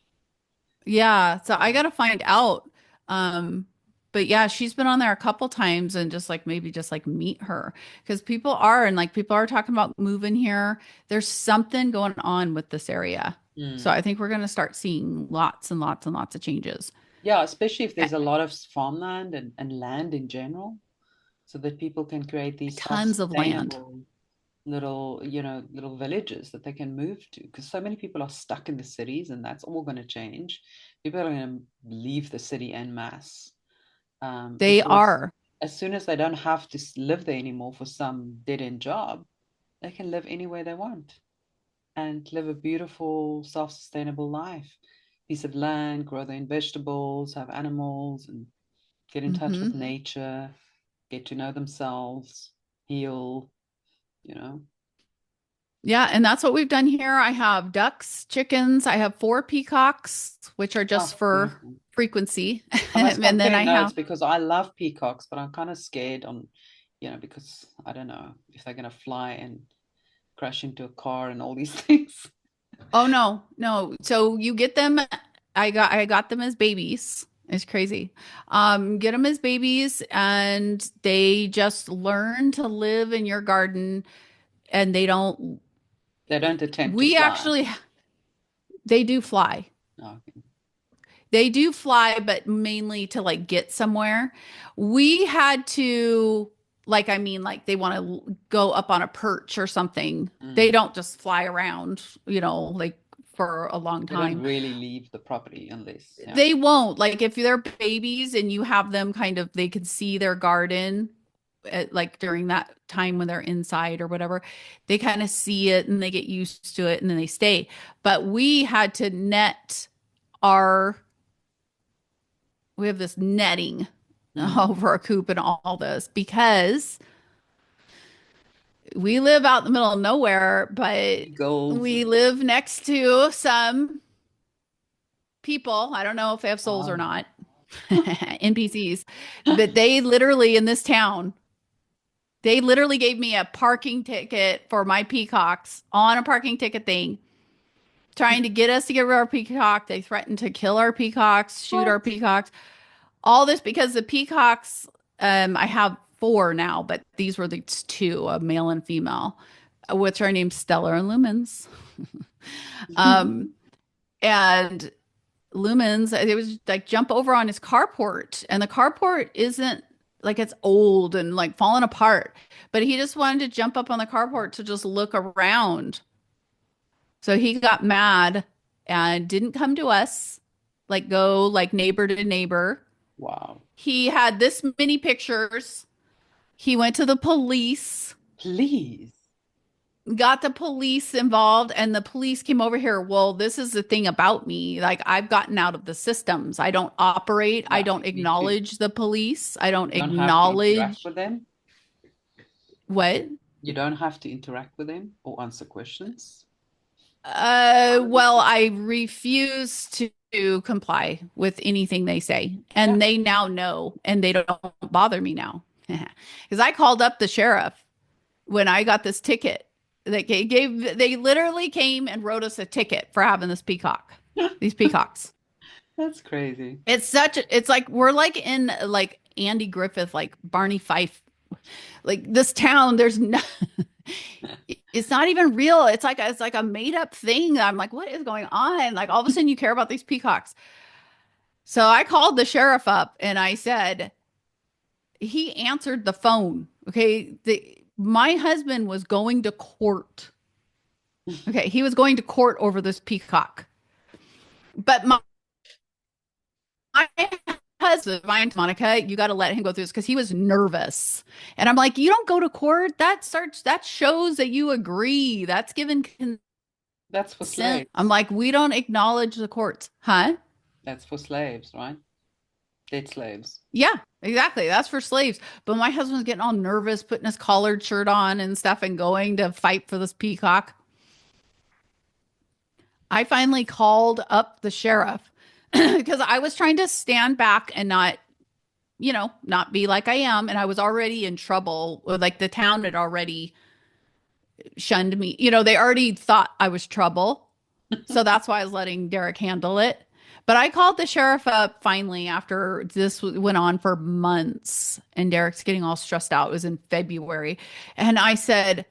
yeah. So I got to find out. Um, but yeah, she's been on there a couple times and just like maybe just like meet her because people are talking about moving here. There's something going on with this area. So Mm. I think we're going to start seeing lots and lots and lots of changes. Yeah, especially if Eh, there's a lot of farmland and land in general, so that people can create these Tons of land. self-sustainable little villages that they can move to. Because so many people are stuck in the cities, and that's all going to change. People are going to leave the city en masse, They because are. as soon as they don't have to live there anymore for some dead-end job, they can live anywhere they want and live a beautiful, self-sustainable life. Piece of land, grow their own vegetables, have animals, and get in touch with Hmm. nature, get to know themselves, heal, you know. Yeah, and that's what we've done here. I have ducks, chickens, I have four peacocks, which are just Oh, for beautiful. frequency. I must And then compare I notes have, because I love peacocks, but I'm kind of scared because I don't know if they're going to fly and crash into a car and all these things. oh no, no. So you get them, I got them as babies. It's crazy. Get them as babies and they just learn to live in your garden and They don't attempt to we fly. actually, they do fly. Okay. They do fly, but mainly to like get somewhere. We had to, like, I mean, like they want to go up on a perch or something. They Mm. don't just fly around, like for a long They don't time. really leave the property unless, yeah. They won't. Like if they're babies and you have them kind of, they can see their garden like during that time when they're inside or whatever, they kind of see it and they get used to it and then they stay. But we had to net our we have this netting Mm. over a coop and all this because we live out in the middle of nowhere, but Eagles we and live next to some people. I don't know if they have souls or Oh, not. NPCs. But they literally in this town, they literally gave me a parking ticket for my peacocks on a parking ticket thing, trying to get us to get rid of our peacock. They threatened to kill our peacocks, shoot our what? peacocks. All this because the peacocks, I have four now, but these were the two, a male and female, which are named Stellar and Lumens. Um, and Lumens, it was like jump over on his carport, and the carport isn't like it's old and like falling apart, but he just wanted to jump up on the carport to just look around. So he got mad and didn't come to us, like go like neighbor to neighbor. Wow. He had this many pictures. He went to the police, Please. got the police involved, and the police came over here. Well, this is the thing about me. Like, I've gotten out of the systems. I don't operate, I Yeah, don't me too. acknowledge the police, I don't You don't have to interact acknowledge with them. what? You don't have to interact with them or answer questions. Well, I refuse to comply with anything they say, Yeah. and they now know, and they don't bother me now. Because I called up the sheriff when I got this ticket. They literally came and wrote us a ticket for having this peacock, these peacocks. That's crazy. It's like we're like in like Andy Griffith, like Barney Fife, like this town. There's no, it's not even real. It's like a made up thing. I'm like, what is going on? Like all of a sudden you care about these peacocks. So I called the sheriff up and I said, he answered the phone. Okay. My husband was going to court. Okay. He was going to court over this peacock. But my husband, Monica, you got to let him go through this because he was nervous. And I'm like, you don't go to court. That shows that you agree. That's given That's for consent. I'm slaves. like, we don't acknowledge the courts. Huh? That's for slaves, right? Dead slaves. Yeah, exactly. That's for slaves. But my husband's getting all nervous, putting his collared shirt on and stuff and going to fight for this peacock. I finally called up the sheriff because I was trying to stand back and not, not be like I am. And I was already in trouble. Like the town had already shunned me. They already thought I was trouble. So that's why I was letting Derek handle it. But I called the sheriff up finally after this went on for months and Derek's getting all stressed out. It was in February. And I said,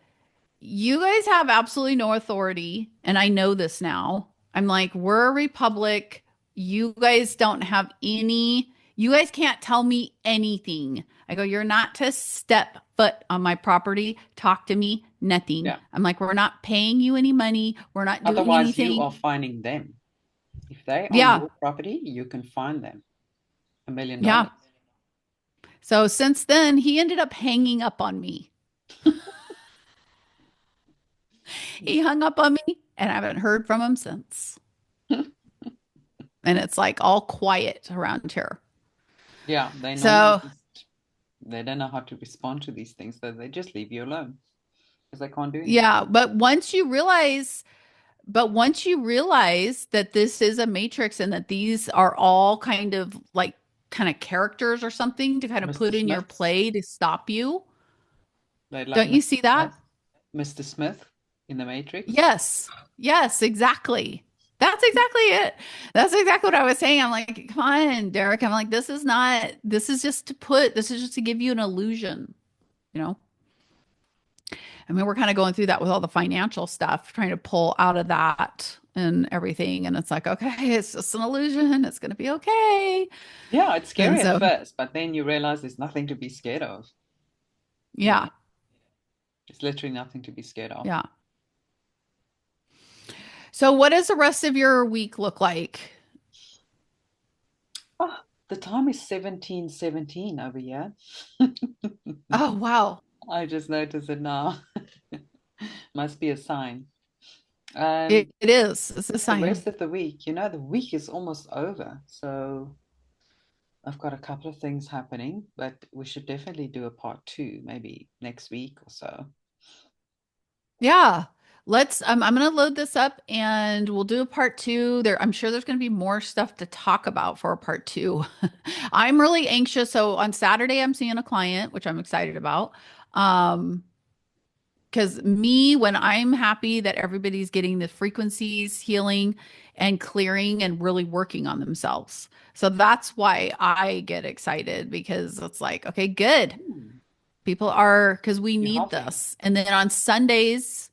you guys have absolutely no authority. And I know this now. I'm like, we're a republic. You guys don't have you guys can't tell me anything. I go, you're not to step foot on my property, talk to me, nothing. Yeah. I'm like, we're not paying you any money. We're not doing Otherwise, you anything. are fining them. If they on Yeah. your property, you can fine them $1 million. Yeah. So since then, he ended up hanging up on me. He hung up on me and I haven't heard from him since. And it's like all quiet around here. Yeah, they normally So, just they don't know how to respond to these things, so they just leave you alone because they can't do anything. yeah, but once you realize that this is a matrix and that these are all kind of characters or something to kind of Mr. put in your Smiths, play to stop you, they like don't you Mr. see that? Smith, Mr. Smith in the Matrix. Yes. Yes, exactly. That's exactly it. That's exactly what I was saying. I'm like, come on, Derek. I'm like, this is just to give you an illusion, you know? I mean, we're kind of going through that with all the financial stuff, trying to pull out of that and everything. And it's like, okay, it's just an illusion. It's going to be okay. Yeah, it's And scary at so, first, but then you realize there's nothing to be scared of. You know, yeah, it's literally nothing to be scared of. yeah. So, what does the rest of your week look like? Oh, the time is 17:17 over here. Oh, wow. I just noticed it now. Must be a sign. It is. It's a The sign. rest of the week, the week is almost over. So I've got a couple of things happening, but we should definitely do a part two, maybe next week or so. Yeah. I'm going to load this up and we'll do a part two. I'm sure there's going to be more stuff to talk about for a part two. I'm really anxious. So on Saturday, I'm seeing a client, which I'm excited about. Um, because me, when I'm happy that everybody's getting the frequencies, healing and clearing and really working on themselves. So that's why I get excited because it's like, okay, good. Hmm, People are, because we you're need helping. this. And then on Sundays,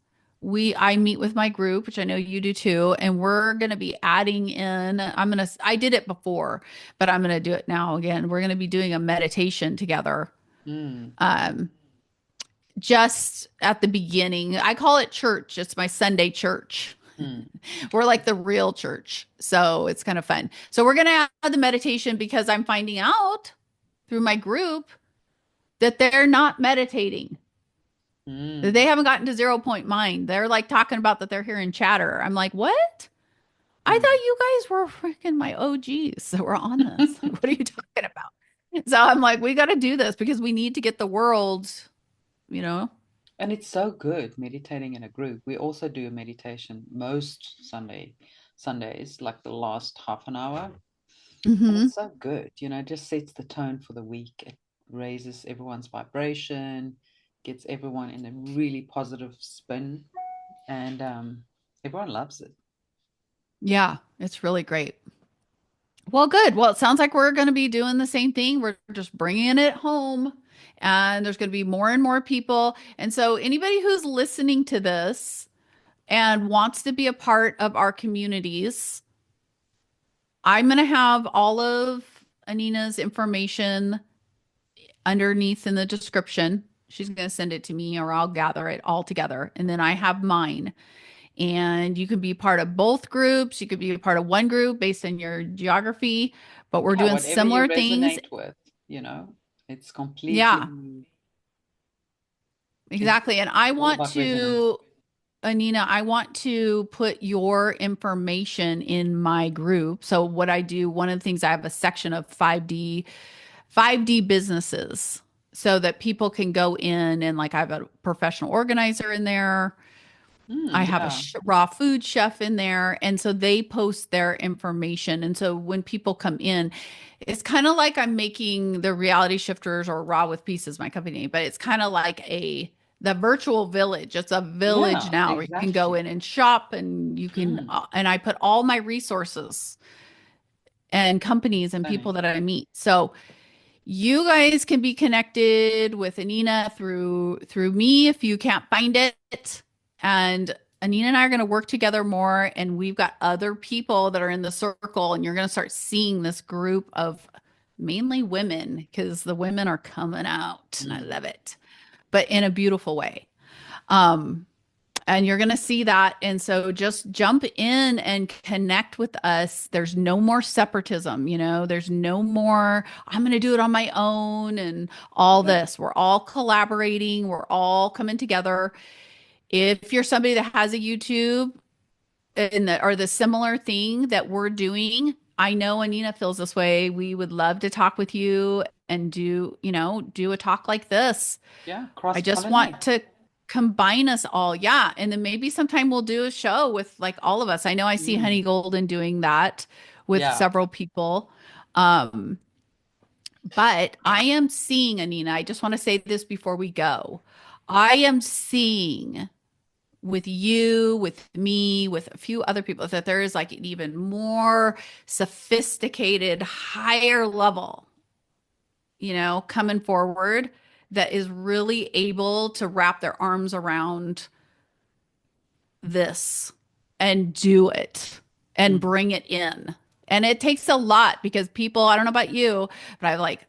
I meet with my group, which I know you do too, and we're going to be adding in, I did it before, but I'm going to do it now again. We're going to be doing a meditation together. Mm, Um, just at the beginning. I call it church. It's my Sunday church. mm, We're like the real church. So it's kind of fun. So we're going to add the meditation because I'm finding out through my group that they're not meditating. They mm, haven't gotten to 0 point mind. They're like talking about that they're hearing chatter. I'm like, what? I thought mm. you guys were freaking my OGs that were on this. What are you talking about? So I'm like, we got to do this because we need to get the world, you know. And it's so good meditating in a group. We also do a meditation most Sundays, like the last half an hour. And Hmm. it's so good, it just sets the tone for the week. It raises everyone's vibration, gets everyone in a really positive spin, and everyone loves it. Yeah, it's really great. Well, good. Well, it sounds like we're going to be doing the same thing. We're just bringing it home, and there's going to be more and more people. And so, anybody who's listening to this and wants to be a part of our communities, I'm going to have all of Anina's information underneath in the description. She's going to send it to me, or I'll gather it all together. And then I have mine. And you can be part of both groups. You could be a part of one group based on your geography, but we're Yeah, doing whatever you similar things. resonate with, you know, it's Yeah, completely, it's exactly. And I all want about resonance. to, Anina, I want to put your information in my group. So what I do, one of the things I have a section of 5D businesses so that people can go in and like I have a professional organizer in there. I have a Yeah, raw food chef in there. And so they post their information. And so when people come in, it's kind of like I'm making the reality shifters or raw with pieces, my company, but it's kind of like the virtual village. It's a village yeah, now where you can go exactly. in and shop and you can, Mm, and I put all my resources and companies and people stunning. that I meet. So you guys can be connected with Anina through me if you can't find it. And Anina and I are going to work together more. And we've got other people that are in the circle, and you're going to start seeing this group of mainly women because the women are coming out, and I Mm, love it, but in a beautiful way. Um, and you're going to see that. And so just jump in and connect with us. There's no more separatism, there's no more, I'm going to do it on my own and all yeah, this. We're all collaborating, we're all coming together. If you're somebody that has a YouTube or the similar thing that we're doing, I know Anina feels this way. We would love to talk with you and do a talk like this. yeah, I cross just want pollinate. to combine us all. Yeah. And then maybe sometime we'll do a show with like all of us. I know I see Honey Mm, Golden doing that with yeah. several people. Um, but I am seeing, Anina, I just want to say this before we go. I am seeing with you, with me, with a few other people that there is like an even more sophisticated, higher level, coming forward that is really able to wrap their arms around this and do it and Mm, bring it in. And it takes a lot because people, I don't know about you, but I have like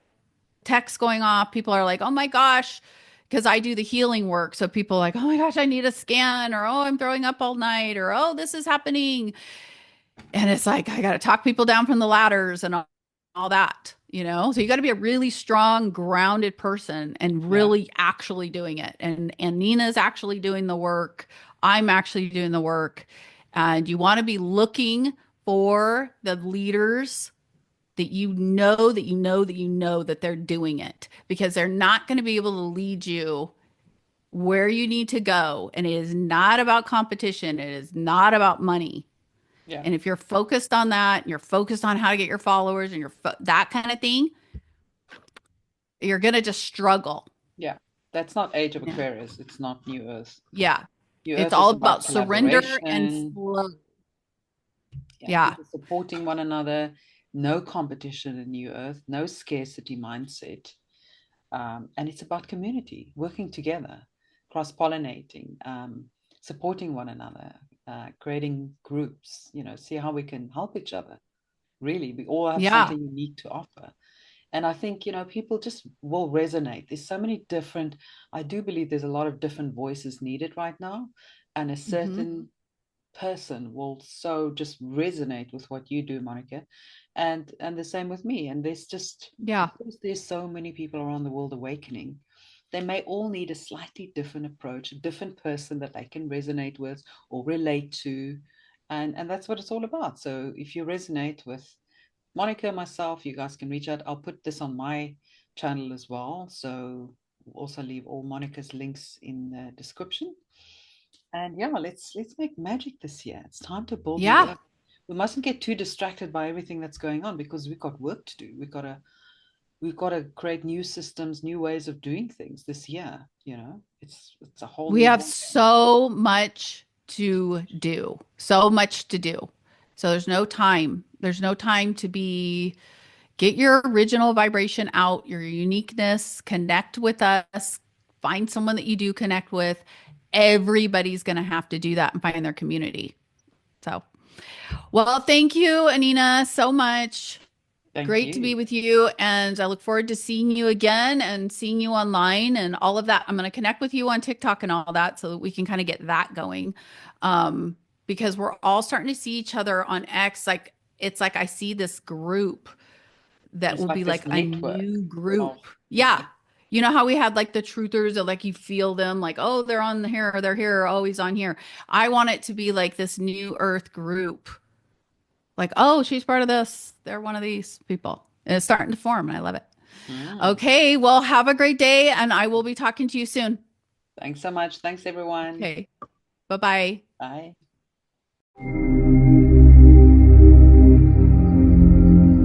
texts going off. People are like, oh my gosh, because I do the healing work. So people are like, oh my gosh, I need a scan, or oh, I'm throwing up all night, or oh, this is happening. And it's like, I got to talk people down from the ladders and all that, So you got to be a really strong, grounded person and yeah. really actually doing it. And Nina's actually doing the work. I'm actually doing the work. And you want to be looking for the leaders that that they're doing it because they're not going to be able to lead you where you need to go. And it is not about competition. It is not about money. Yeah. And if you're focused on that, you're focused on how to get your followers and that kind of thing, you're going to just struggle. Yeah. That's not Age of Yeah. Aquarius. It's not New Earth. Yeah. New It's Earth all is about about surrender and collaboration. flow. Yeah. Yeah. People supporting one another. No competition in New Earth. No scarcity mindset. And it's about community, working together, cross-pollinating, supporting one another, creating groups, see how we can help each other. Really, we all have Yeah. something unique to offer. And I think, people just will resonate. There's so many different, I do believe there's a lot of different voices needed right now. And a Hmm. certain person will so just resonate with what you do, Monica. And the same with me. And there's just, Yeah. because there's so many people around the world awakening, they may all need a slightly different approach, a different person that they can resonate with or relate to. And that's what it's all about. So if you resonate with Monica, myself, you guys can reach out. I'll put this on my channel as well. So we'll also leave all Monica's links in the description. And yeah, let's make magic this year. It's time to build New Yeah. Earth. We mustn't get too distracted by everything that's going on because we've got work to do. We've got to create new systems, new ways of doing things this year. It's a whole We new have ball game. so much to do. So much to do. So there's no time. There's no time to be get your original vibration out, your uniqueness, connect with us, find someone that you do connect with. Everybody's going to have to do that and find their community. So, well, thank you, Anina, so much. Thank Great to be you. with you. And I look forward to seeing you again and seeing you online and all of that. I'm going to connect with you on TikTok and all that so that we can kind of get that going. Um, because we're all starting to see each other on X. Like, it's like I see this group that It's will be like like this a network new of, group. yeah. Yeah. You know how we had like the truthers that like you feel them like, oh, they're on here, or they're here, or oh, he's on here. I want it to be like this new earth group. Like, oh, she's part of this. They're one of these people. And it's starting to form, and I love it. Mm. Okay, well, have a great day, and I will be talking to you soon. Thanks so much. Thanks, everyone. Okay, bye-bye. Bye.